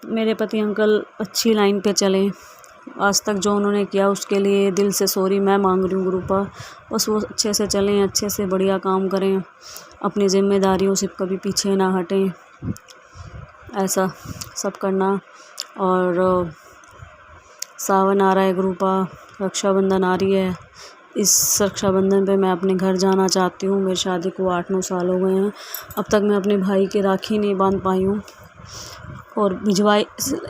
मेरे पति अंकल अच्छी लाइन पे चलें, आज तक जो उन्होंने किया उसके लिए दिल से सॉरी मैं मांग रही हूँ गुरुपा। बस वो अच्छे से चलें, अच्छे से बढ़िया काम करें, अपनी जिम्मेदारियों से कभी पीछे ना हटें, ऐसा सब करना। और सावन आ रहा है गुरुपा, रक्षाबंधन आ रही है। इस रक्षाबंधन पे मैं अपने घर जाना चाहती हूँ। मेरी शादी को 8-9 साल हो गए हैं, अब तक मैं अपने भाई के राखी नहीं बांध पाई हूँ। और भिजवाई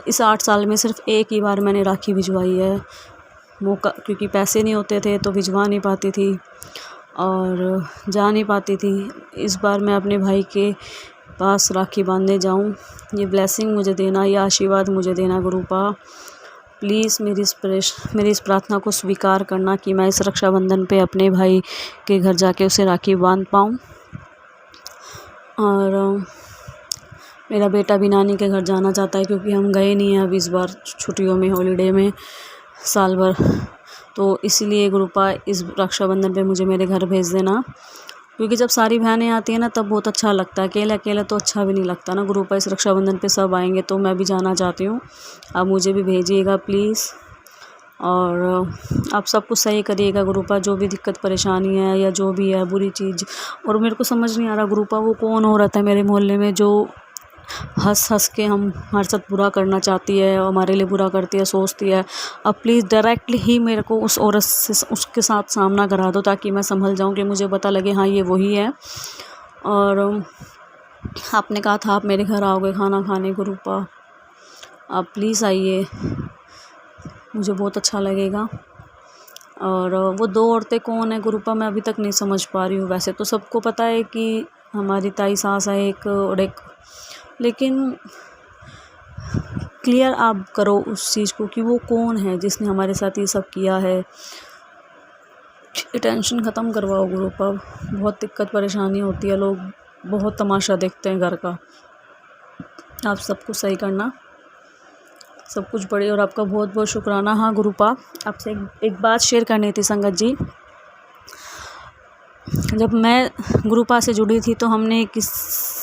इस 8 साल में सिर्फ़ एक ही बार मैंने राखी भिजवाई है, मौका क्योंकि पैसे नहीं होते थे तो भिजवा नहीं पाती थी और जा नहीं पाती थी। इस बार मैं अपने भाई के पास राखी बांधने जाऊँ, ये ब्लेसिंग मुझे देना, ये आशीर्वाद मुझे देना गुरुपा। प्लीज़ मेरी इस प्रार्थना को स्वीकार करना कि मैं इस रक्षाबंधन पे अपने भाई के घर जाके उसे राखी बांध पाऊँ। और मेरा बेटा भी नानी के घर जाना चाहता है क्योंकि हम गए नहीं हैं अब इस बार छुट्टियों में, हॉलीडे में साल भर, तो इसीलिए गुरुपा इस रक्षाबंधन पे मुझे मेरे घर भेज देना, क्योंकि जब सारी बहनें आती हैं ना तब बहुत अच्छा लगता है, अकेले अकेले तो अच्छा भी नहीं लगता ना गुरुपा। इस रक्षाबंधन पे सब आएंगे तो मैं भी जाना चाहती हूँ, आप मुझे भी भेजिएगा प्लीज़। और आप सब कुछ सही करिएगा गुरुपा, जो भी दिक्कत परेशानी है या जो भी है बुरी चीज़। और मेरे को समझ नहीं आ रहा गुरुपा वो कौन औरत है मेरे मोहल्ले में जो हंस के हमारे साथ बुरा करना चाहती है, हमारे लिए बुरा करती है, सोचती है। अब प्लीज़ डायरेक्टली ही मेरे को उस औरत से उसके साथ सामना करा दो ताकि मैं संभल जाऊं, कि मुझे पता लगे हाँ ये वही है। और आपने कहा था आप मेरे घर आओगे खाना खाने गुरुपा, आप प्लीज़ आइए, मुझे बहुत अच्छा लगेगा। और वो 2 औरतें कौन है गुरुपा मैं अभी तक नहीं समझ पा रही हूँ। वैसे तो सबको पता है कि हमारी ताई सास है एक और एक, लेकिन क्लियर आप करो उस चीज़ को कि वो कौन है जिसने हमारे साथ ये सब किया है। ये टेंशन ख़त्म करवाओ गुरुपा, बहुत दिक्कत परेशानी होती है, लोग बहुत तमाशा देखते हैं घर का। आप सब कुछ सही करना, सब कुछ बढ़े। और आपका बहुत बहुत शुक्राना। हाँ गुरुपा, आपसे एक बात शेयर करनी थी संगत जी। जब मैं गुरुपा से जुड़ी थी तो हमने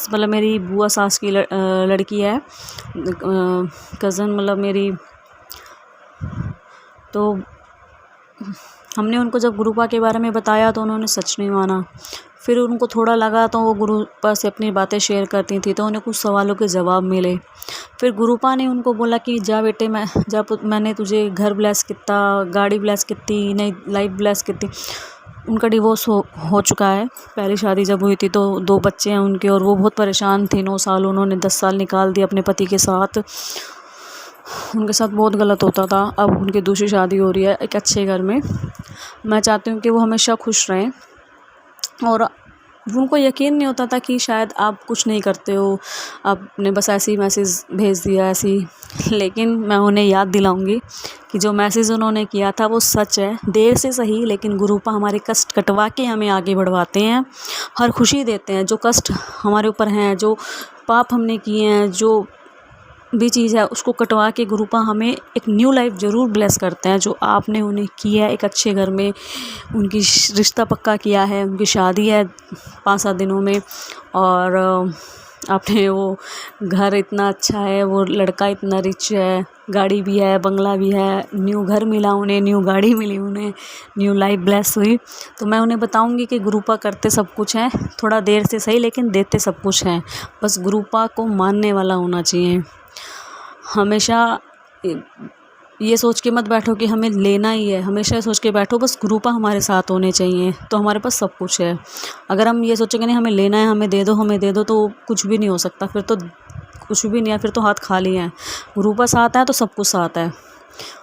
मतलब मेरी बुआ सास की लड़की है, कज़न मतलब मेरी, तो हमने उनको जब गुरुपा के बारे में बताया तो उन्होंने सच नहीं माना। फिर उनको थोड़ा लगा तो वो गुरुपा से अपनी बातें शेयर करती थी, तो उन्हें कुछ सवालों के जवाब मिले। फिर गुरुपा ने उनको बोला कि जा बेटे, मैंने तुझे घर ब्लेस किया, गाड़ी ब्लेस की, नई लाइफ ब्लेस की। उनका डिवोर्स हो चुका है, पहली शादी जब हुई थी तो 2 बच्चे हैं उनके, और वो बहुत परेशान थी। 9 साल उन्होंने 10 साल निकाल दिए अपने पति के साथ, उनके साथ बहुत गलत होता था। अब उनकी दूसरी शादी हो रही है एक अच्छे घर में। मैं चाहती हूँ कि वो हमेशा खुश रहें, और उनको यकीन नहीं होता था कि शायद आप कुछ नहीं करते हो, आपने बस ऐसे ही मैसेज भेज दिया ऐसे ही। लेकिन मैं उन्हें याद दिलाऊंगी कि जो मैसेज उन्होंने किया था वो सच है, देर से सही लेकिन गुरुपा हमारे कष्ट कटवा के हमें आगे बढ़वाते हैं, हर खुशी देते हैं। जो कष्ट हमारे ऊपर हैं, जो पाप हमने किए हैं, जो भी चीज़ है उसको कटवा के गुरुपा हमें एक न्यू लाइफ ज़रूर ब्लेस करते हैं। जो आपने उन्हें किया है एक अच्छे घर में, उनकी रिश्ता पक्का किया है, उनकी शादी है 5-7 दिनों में, और आपने वो घर इतना अच्छा है, वो लड़का इतना रिच है, गाड़ी भी है, बंगला भी है, न्यू घर मिला उन्हें, न्यू गाड़ी मिली उन्हें, न्यू लाइफ ब्लेस हुई। तो मैं उन्हें बताऊंगी कि गुरुपा करते सब कुछ हैं, थोड़ा देर से सही लेकिन देते सब कुछ हैं। बस गुरुपा को मानने वाला होना चाहिए। हमेशा ये सोच के मत बैठो कि हमें लेना ही है, हमेशा सोच के बैठो बस गुरुपा हमारे साथ होने चाहिए तो हमारे पास सब कुछ है। अगर हम ये सोचेंगे नहीं हमें लेना है, हमें दे दो, तो कुछ भी नहीं हो सकता, फिर तो कुछ भी नहीं है, फिर तो हाथ खाली हैं। गुरुपा साथ है तो सब कुछ साथ है।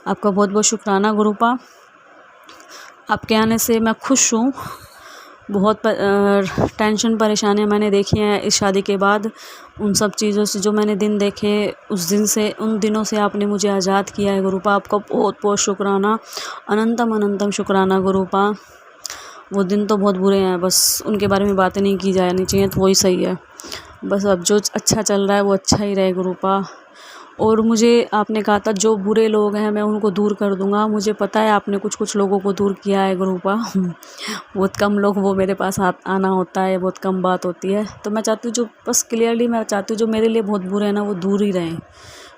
आपका बहुत बहुत शुक्राना गुरुपा, आपके आने से मैं खुश हूँ। बहुत टेंशन परेशानियाँ मैंने देखी हैं इस शादी के बाद, उन सब चीज़ों से जो मैंने दिन देखे उन दिनों से आपने मुझे आज़ाद किया है गुरुपा। आपका बहुत बहुत शुक्राना, अनंतम शुक्राना गुरुपा। वो दिन तो बहुत बुरे हैं, बस उनके बारे में बातें नहीं की जानी चाहिए, तो वही सही है। बस अब जो अच्छा चल रहा है वो अच्छा ही रहे गुरुपा। और मुझे आपने कहा था जो बुरे लोग हैं मैं उनको दूर कर दूंगा। मुझे पता है आपने कुछ कुछ लोगों को दूर किया है गुरुपा। बहुत कम लोग वो मेरे पास आना होता है, बहुत कम बात होती है। तो मैं चाहती हूँ जो बस क्लियरली मैं चाहती हूँ जो मेरे लिए बहुत बुरे हैं ना वो दूर ही रहें,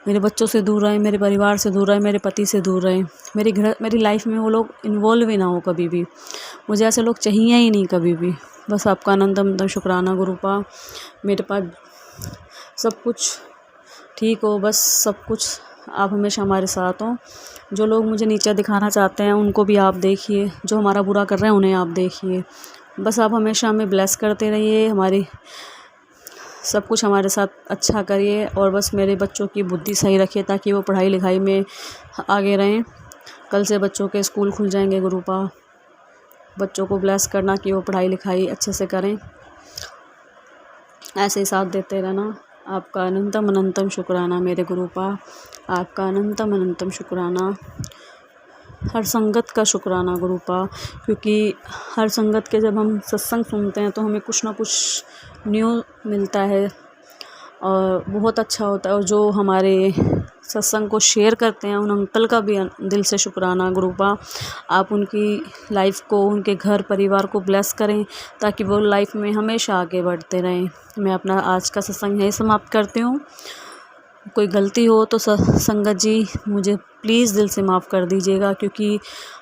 मेरे बच्चों से दूर रहें, मेरे परिवार से दूर रहें, मेरे पति से दूर रहें, मेरी लाइफ में वो लोग इन्वॉल्व ही ना हो कभी भी। मुझे ऐसे लोग चाहिए ही नहीं कभी भी। बस आपका अनंतम शुक्राना गुरुपा। मेरे पास सब कुछ ठीक हो, बस सब कुछ आप हमेशा हमारे साथ हों। जो लोग मुझे नीचा दिखाना चाहते हैं उनको भी आप देखिए, जो हमारा बुरा कर रहे हैं उन्हें आप देखिए। बस आप हमेशा हमें ब्लेस करते रहिए, हमारी सब कुछ हमारे साथ अच्छा करिए और बस मेरे बच्चों की बुद्धि सही रखिए ताकि वो पढ़ाई लिखाई में आगे रहें। कल से बच्चों के स्कूल खुल जाएंगे गुरुपा। बच्चों को ब्लेस करना कि वो पढ़ाई लिखाई अच्छे से करें, ऐसे ही साथ देते रहना। आपका अनंतम अनंतम शुक्राना मेरे गुरुपा, आपका अनंतम अनंतम शुक्राना। हर संगत का शुक्राना गुरुपा, क्योंकि हर संगत के जब हम सत्संग सुनते हैं तो हमें कुछ ना कुछ न्यू मिलता है और बहुत अच्छा होता है। और जो हमारे सत्संग को शेयर करते हैं उन अंकल का भी दिल से शुक्राना गुरुपा। आप उनकी लाइफ को, उनके घर परिवार को ब्लेस करें ताकि वो लाइफ में हमेशा आगे बढ़ते रहें। मैं अपना आज का सत्संग यहीं समाप्त करती हूँ। कोई गलती हो तो संगत जी मुझे प्लीज़ दिल से माफ़ कर दीजिएगा, क्योंकि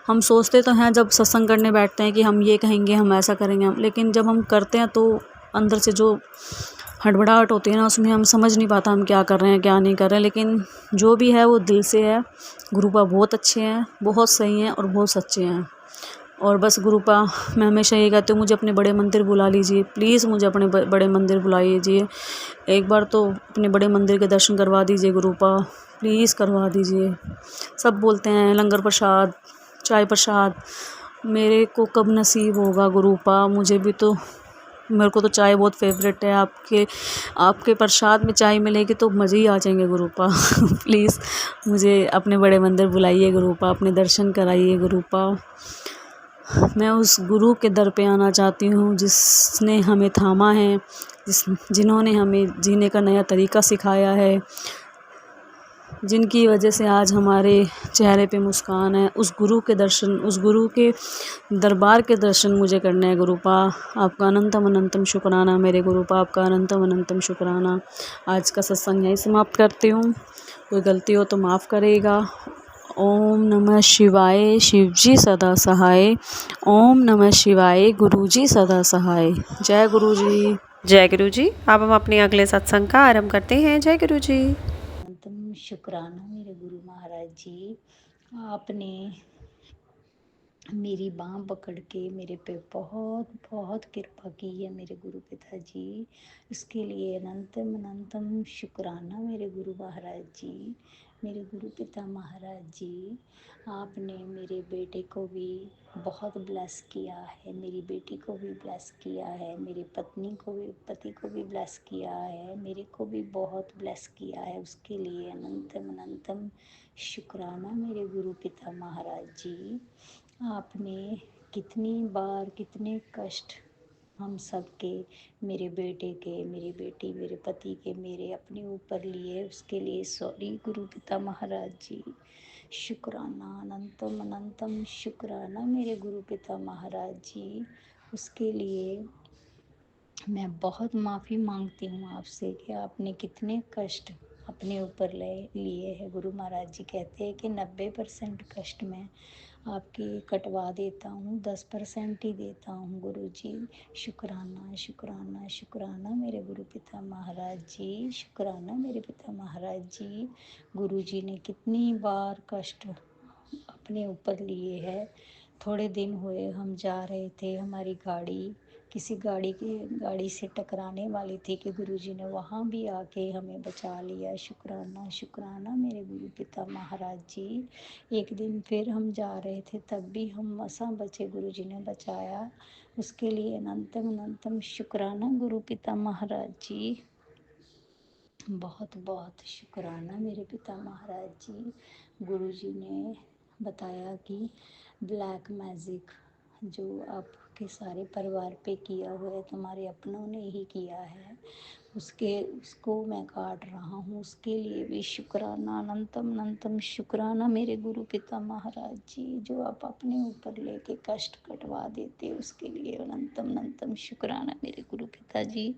हम सोचते तो हैं जब सत्संग करने बैठते हैं कि हम ये कहेंगे, हम ऐसा करेंगे, लेकिन जब हम करते हैं तो अंदर से जो हड़बड़ाहट होती है ना उसमें हम समझ नहीं पाता हम क्या कर रहे हैं क्या नहीं कर रहे हैं। लेकिन जो भी है वो दिल से है। गुरुपा बहुत अच्छे हैं, बहुत सही हैं और बहुत सच्चे हैं। और बस गुरुपा मैं हमेशा ये कहती हूँ मुझे अपने बड़े मंदिर बुला लीजिए, प्लीज़ मुझे अपने बड़े मंदिर बुला लीजिए। एक बार तो अपने बड़े मंदिर के दर्शन करवा दीजिए गुरुपा, प्लीज़ करवा दीजिए। सब बोलते हैं लंगर प्रसाद, चाय प्रसाद, मेरे को कब नसीब होगा गुरुपा। मुझे भी तो, मेरे को तो चाय बहुत फेवरेट है। आपके प्रसाद में चाय मिलेगी तो मज़े ही आ जाएंगे गुरुपा। प्लीज़ मुझे अपने बड़े मंदिर बुलाइए गुरुपा, अपने दर्शन कराइए गुरुपा। मैं उस गुरु के दर पे आना चाहती हूँ जिसने हमें थामा है, जिन्होंने हमें जीने का नया तरीका सिखाया है, जिनकी वजह से आज हमारे चेहरे पे मुस्कान है। उस गुरु के दर्शन, उस गुरु के दरबार के दर्शन मुझे करने हैं गुरुपा। आपका अनंतम अनंतम शुक्राना मेरे गुरुपा, आपका अनंतम अनंतम शुक्राना। आज का सत्संग यहीं समाप्त करती हूँ। कोई गलती हो तो माफ़ करेगा। ओम नमः शिवाय, शिवजी सदा सहाय। ओम नमः शिवाय, गुरुजी सदा सहाय। जय गुरुजी। जय गुरु जी। अब हम अपने अगले सत्संग का आरंभ करते हैं। जय गुरु जी। तुम शुक्राना मेरे गुरु महाराज जी, आपने मेरी बाँह पकड़ के मेरे पे बहुत बहुत कृपा की है मेरे गुरु पिताजी। इसके लिए अनंतम अनंतम शुक्राना मेरे गुरु महाराज जी। मेरे गुरु पिता महाराज जी, आपने मेरे बेटे को भी बहुत ब्लेस किया है, मेरी बेटी को भी ब्लेस किया है, मेरी पति को भी ब्लेस किया है, मेरे को भी बहुत ब्लेस किया है। उसके लिए अनंतम अनंतम शुक्राना मेरे गुरु पिता महाराज जी। आपने कितनी बार कितने कष्ट हम सब के, मेरे बेटे के, मेरी बेटी, मेरे पति के, मेरे अपने ऊपर लिए, उसके लिए सॉरी गुरु पिता महाराज जी। शुक्राना अनंतम अनंतम शुक्राना मेरे गुरु पिता महाराज जी। उसके लिए मैं बहुत माफ़ी मांगती हूँ आपसे कि आपने कितने कष्ट अपने ऊपर ले लिए हैं। गुरु महाराज जी कहते हैं कि 90% कष्ट मैं आपके कटवा देता हूँ, 10% ही देता हूँ गुरु जी। शुक्राना शुक्राना शुक्राना मेरे गुरु पिता महाराज जी, शुक्राना मेरे पिता महाराज जी। गुरु जी ने कितनी बार कष्ट अपने ऊपर लिए है। थोड़े दिन हुए हम जा रहे थे, हमारी गाड़ी किसी गाड़ी से टकराने वाली थी कि गुरुजी ने वहाँ भी आके हमें बचा लिया। शुक्राना शुक्राना मेरे गुरु पिता महाराज जी। एक दिन फिर हम जा रहे थे तब भी हम मसा बचे, गुरुजी ने बचाया। उसके लिए अनंतम अनंतम शुक्राना गुरु पिता महाराज जी। बहुत बहुत शुक्राना मेरे पिता महाराज जी। गुरुजी ने बताया कि ब्लैक मैजिक जो आप आपके सारे परिवार पे किया हुआ है, तुम्हारे अपनों ने ही किया है, उसको मैं काट रहा हूँ, उसके लिए भी शुक्राना, अनंतम अनंतम शुक्राना मेरे गुरु पिता महाराज जी, जो आप अपने ऊपर लेके कष्ट कटवा देते, उसके लिए अनंतम अनंतम शुक्राना मेरे गुरु पिता जी।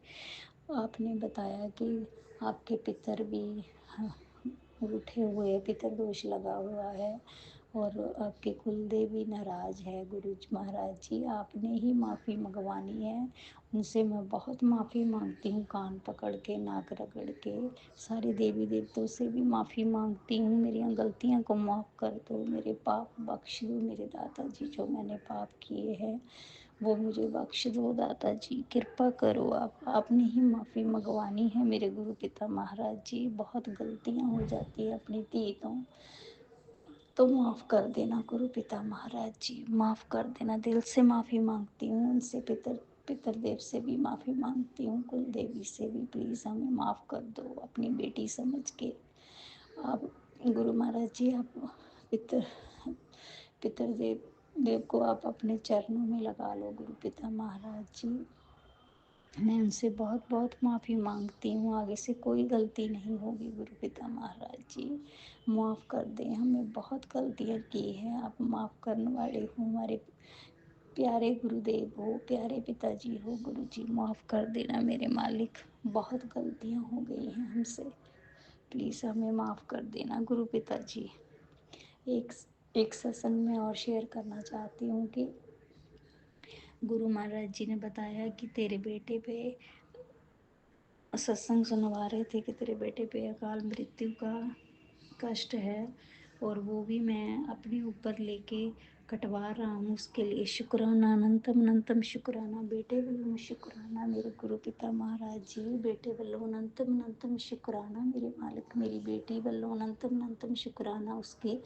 आपने बताया कि आपके पितर भी हाँ, रूठे हुए हैं, पितर दोष लगा हुआ है और आपके कुल देवी नाराज है। गुरु जी महाराज जी, आपने ही माफ़ी मंगवानी है, उनसे मैं बहुत माफ़ी मांगती हूँ, कान पकड़ के, नाक रगड़ के, सारे देवी देवताओं से भी माफ़ी मांगती हूँ, मेरी गलतियाँ को माफ़ कर दो, मेरे पाप बख्श दो मेरे दाता जी, जो मैंने पाप किए हैं वो मुझे बख्श दो दाता जी, कृपा करो आपने ही माफ़ी मंगवानी है मेरे गुरु पिता महाराज जी। बहुत गलतियाँ हो जाती है अपनी धी तो माफ़ कर देना गुरु पिता महाराज जी, माफ़ कर देना, दिल से माफ़ी मांगती हूँ उनसे, पितर देव से भी माफ़ी मांगती हूँ, कुल देवी से भी, प्लीज़ हमें माफ़ कर दो अपनी बेटी समझ के। आप गुरु महाराज जी, आप पितर पितर देव को आप अपने चरणों में लगा लो गुरु पिता महाराज जी। मैं उनसे बहुत बहुत माफ़ी मांगती हूँ, आगे से कोई गलती नहीं होगी गुरु पिता महाराज जी, माफ़ कर दें, हमें बहुत गलतियाँ की हैं, आप माफ़ करने वाले हो, हमारे प्यारे गुरुदेव हो, प्यारे पिताजी हो, गुरु जी माफ़ कर देना मेरे मालिक, बहुत गलतियाँ हो गई हैं हमसे, प्लीज़ हमें माफ़ कर देना गुरु पिताजी। एक एक सत्संग में और शेयर करना चाहती हूँ कि गुरु महाराज जी ने बताया कि तेरे बेटे पे सत्संग सुनवा रहे थे कि तेरे बेटे पे अकाल मृत्यु का कष्ट है और वो भी मैं अपने ऊपर लेके कटवा रहा हूँ, उसके लिए शुक्राना, अनंतम अनंतम शुक्राना, बेटे वल्लों शुक्राना मेरे गुरु पिता महाराज जी, बेटे वल्लों अनंतम अनंतम शुक्राना मेरे मालिक, मेरी बेटी वल्लों अनंतम अनंतम शुक्राना, उसके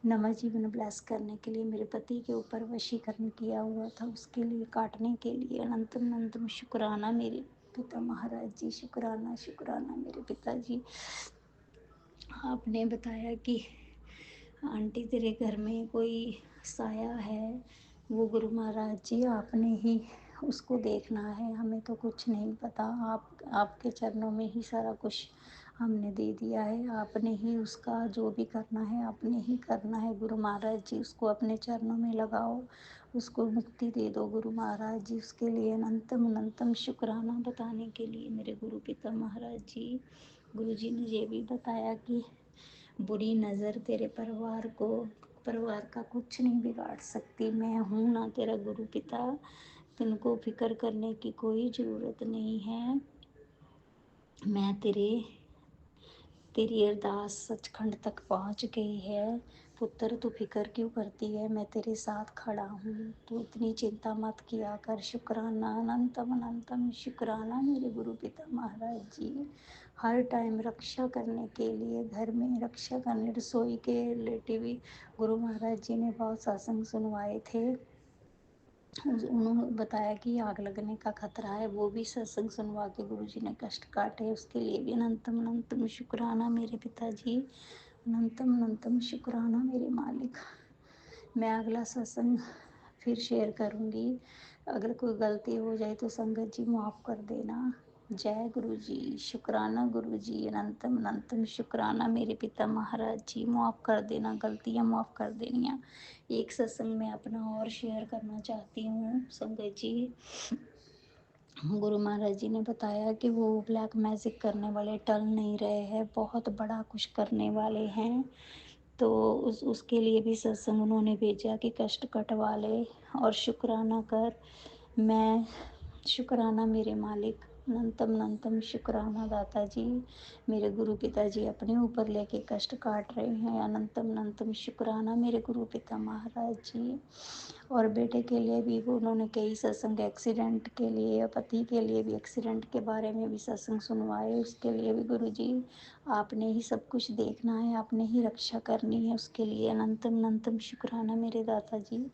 नवा जीवन ब्लेस करने के लिए, मेरे पति के ऊपर वशीकरण किया हुआ था उसके लिए काटने के लिए अनंतम अनंतम शुक्राना मेरे पिता महाराज जी, शुक्राना शुक्राना मेरे पिताजी। आपने बताया कि आंटी तेरे घर में कोई साया है, वो गुरु महाराज जी आपने ही उसको देखना है, हमें तो कुछ नहीं पता, आपके चरणों में ही सारा कुछ हमने दे दिया है, आपने ही उसका जो भी करना है आपने ही करना है गुरु महाराज जी, उसको अपने चरणों में लगाओ, उसको मुक्ति दे दो गुरु महाराज जी, उसके लिए अनंतम अनंतम शुक्राना बताने के लिए मेरे गुरु पिता महाराज जी। गुरु जी ने ये भी बताया कि बुरी नज़र तेरे परिवार का कुछ नहीं बिगाड़ सकती, मैं हूँ ना तेरा गुरु पिता, तुमको फिक्र करने की कोई ज़रूरत नहीं है, मैं तेरी अरदास सचखंड तक पहुंच गई है, पुत्र तू फिक्र क्यों करती है, मैं तेरे साथ खड़ा हूँ, तू इतनी चिंता मत किया कर, शुक्राना, अनंतम अनंतम शुक्राना मेरे गुरु पिता महाराज जी, हर टाइम रक्षा करने के लिए, घर में रक्षा करने, रसोई के रिलेटिव भी गुरु महाराज जी ने बहुत सत्संग सुनवाए थे, उन्होंने बताया कि आग लगने का खतरा है, वो भी सत्संग सुनवा के गुरु जी ने कष्ट काटे, उसके लिए भी अनंतम अनंतम शुक्राना मेरे पिताजी, अनंतम अनंतम शुक्राना मेरे मालिक। मैं अगला सत्संग फिर शेयर करूँगी, अगर कोई गलती हो जाए तो संगत जी माफ़ कर देना। जय गुरु जी, शुक्राना गुरु जी, अनंतम अनंतम शुक्राना मेरे पिता महाराज जी, माफ़ कर देना, गलतियाँ माफ़ कर देनिया। एक सत्संग में अपना और शेयर करना चाहती हूँ संगत जी। गुरु महाराज जी ने बताया कि वो ब्लैक मैजिक करने वाले टल नहीं रहे हैं, बहुत बड़ा कुछ करने वाले हैं, तो उसके लिए भी सत्संग उन्होंने भेजा कि कष्ट कटवा ले और शुक्राना कर। मैं शुक्राना मेरे मालिक, अनंतम अनंतम शुक्राना दाता जी, मेरे गुरु पिता जी अपने ऊपर लेके कष्ट काट रहे हैं, अनंतम अनंतम शुक्राना मेरे गुरु पिता महाराज जी। और बेटे के लिए भी वो उन्होंने कई सत्संग, एक्सीडेंट के लिए, पति के लिए भी एक्सीडेंट के बारे में भी सत्संग सुनवाए, उसके लिए भी गुरु जी आपने ही सब कुछ देखना है, आपने ही रक्षा करनी है, उसके लिए अनंतम अनंतम शुक्राना मेरे दाता जी।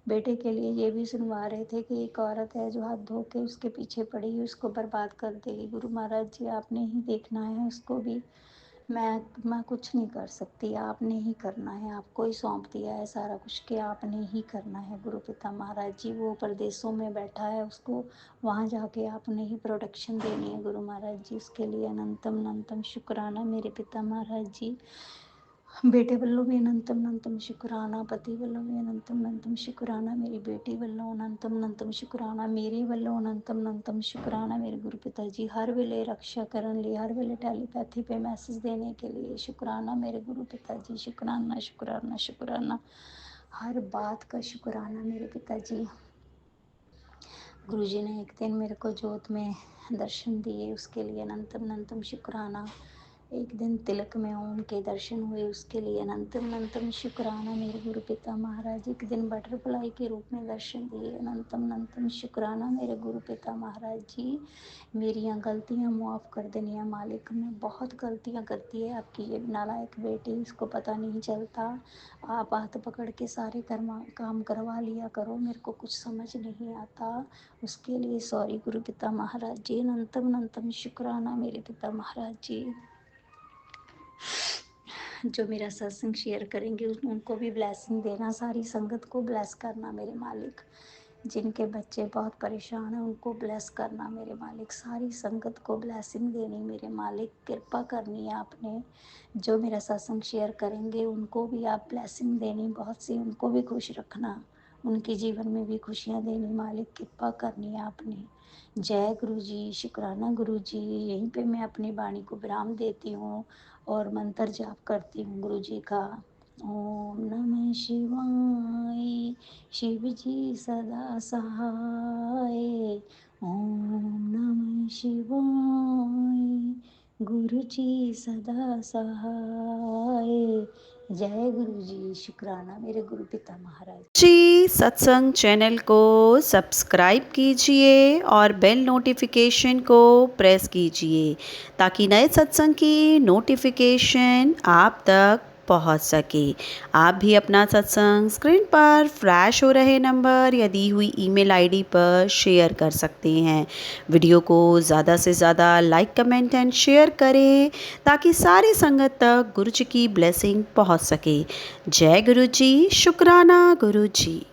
बेटे के लिए ये भी सुनवा रहे थे कि एक औरत है जो हाथ धो के उसके पीछे पड़ी, उसको बर्बाद कर देगी, गुरु महाराज जी आपने ही देखना है उसको भी, मैं कुछ नहीं कर सकती, आपने ही करना है, आपको ही सौंप दिया है सारा कुछ कि आपने ही करना है गुरु पिता महाराज जी। वो परदेशों में बैठा है, उसको वहाँ जाके आपने ही प्रोटेक्शन देनी है गुरु महाराज जी। उसके लिए अनंतम अनंतम शुक्राना मेरे पिता महाराज जी। बेटे ਵੱਲੋਂ ਵੀ ਅਨੰਤਮ ਅਨੰਤਮ ਸ਼ੁਕਰਾਨਾ, ਪਤੀ ਵੱਲੋਂ ਵੀ ਅਨੰਤਮ ਅਨੰਤਮ ਸ਼ੁਕਰਾਨਾ, ਮੇਰੀ ਬੇਟੀ ਵੱਲੋਂ ਅਨੰਤਮ ਅਨੰਤਮ ਸ਼ੁਕਰਾਨਾ, ਮੇਰੇ ਵੱਲੋਂ ਅਨੰਤਮ ਅਨੰਤਮ ਸ਼ੁਕਰਾਨਾ मेरे गुरु पिता जी। हर वेले रक्षा करने लिए, हर वेले टेलीपैथी पे मैसेज देने के लिए शुक्राना मेरे गुरु पिता जी। शुक्राना शुक्राना शुक्राना, हर बात का शुक्राना मेरे पिता जी। गुरु जी ने एक दिन मेरे को जोत में दर्शन दिए, उसके लिए अनंतम अनंतम शुक्राना। एक दिन तिलक में उनके दर्शन हुए, उसके लिए अनंतम अनंतम शुक्राना मेरे गुरु पिता महाराज। एक दिन बटरफ्लाई के रूप में दर्शन दिए, अनंतम अनंतम शुक्राना मेरे गुरु पिता महाराज जी। मेरियां गलतियां मुआफ़ कर देनी है मालिक। मैं बहुत गलतियां करती है आपकी ये नालायक बेटी, इसको पता नहीं चलता। आप हाथ पकड़ के सारे काम करवा लिया करो, मेरे को कुछ समझ नहीं आता। उसके लिए सॉरी गुरु पिता महाराज जी। अनंतम अनंतम शुक्राना मेरे पिता महाराज जी। जो मेरा सत्संग शेयर करेंगे उनको भी ब्लेसिंग देना, सारी संगत को ब्लेस करना मेरे मालिक। जिनके बच्चे बहुत परेशान हैं उनको ब्लेस करना मेरे मालिक। सारी संगत को ब्लेसिंग देनी मेरे मालिक। कृपा करनी है आपने। जो मेरा सत्संग शेयर करेंगे उनको भी आप ब्लेसिंग देनी, बहुत सी उनको भी खुश रखना, उनके जीवन में भी खुशियाँ देनी मालिक। कृपा करनी है आपने। जय गुरु जी, शुक्राना गुरु जी। यहीं पे मैं अपनी वाणी को विराम देती हूँ और मंत्र जाप करती हूँ गुरु जी का। ओम नमः शिवाय, शिव जी सदा सहाय। ओम नमः शिवाय, गुरु जी सदा सहाय। जय गुरु जी। शुक्राना मेरे गुरु पिता महाराज जी। सत्संग चैनल को सब्सक्राइब कीजिए और बेल नोटिफिकेशन को प्रेस कीजिए ताकि नए सत्संग की नोटिफिकेशन आप तक पहुंच सके। आप भी अपना सत्संग स्क्रीन पर फ्लैश हो रहे नंबर या दी हुई ईमेल आईडी पर शेयर कर सकते हैं। वीडियो को ज़्यादा से ज़्यादा लाइक कमेंट एंड शेयर करें ताकि सारी संगत तक गुरु जी की ब्लेसिंग पहुंच सके। जय गुरु जी। शुक्राना गुरु जी।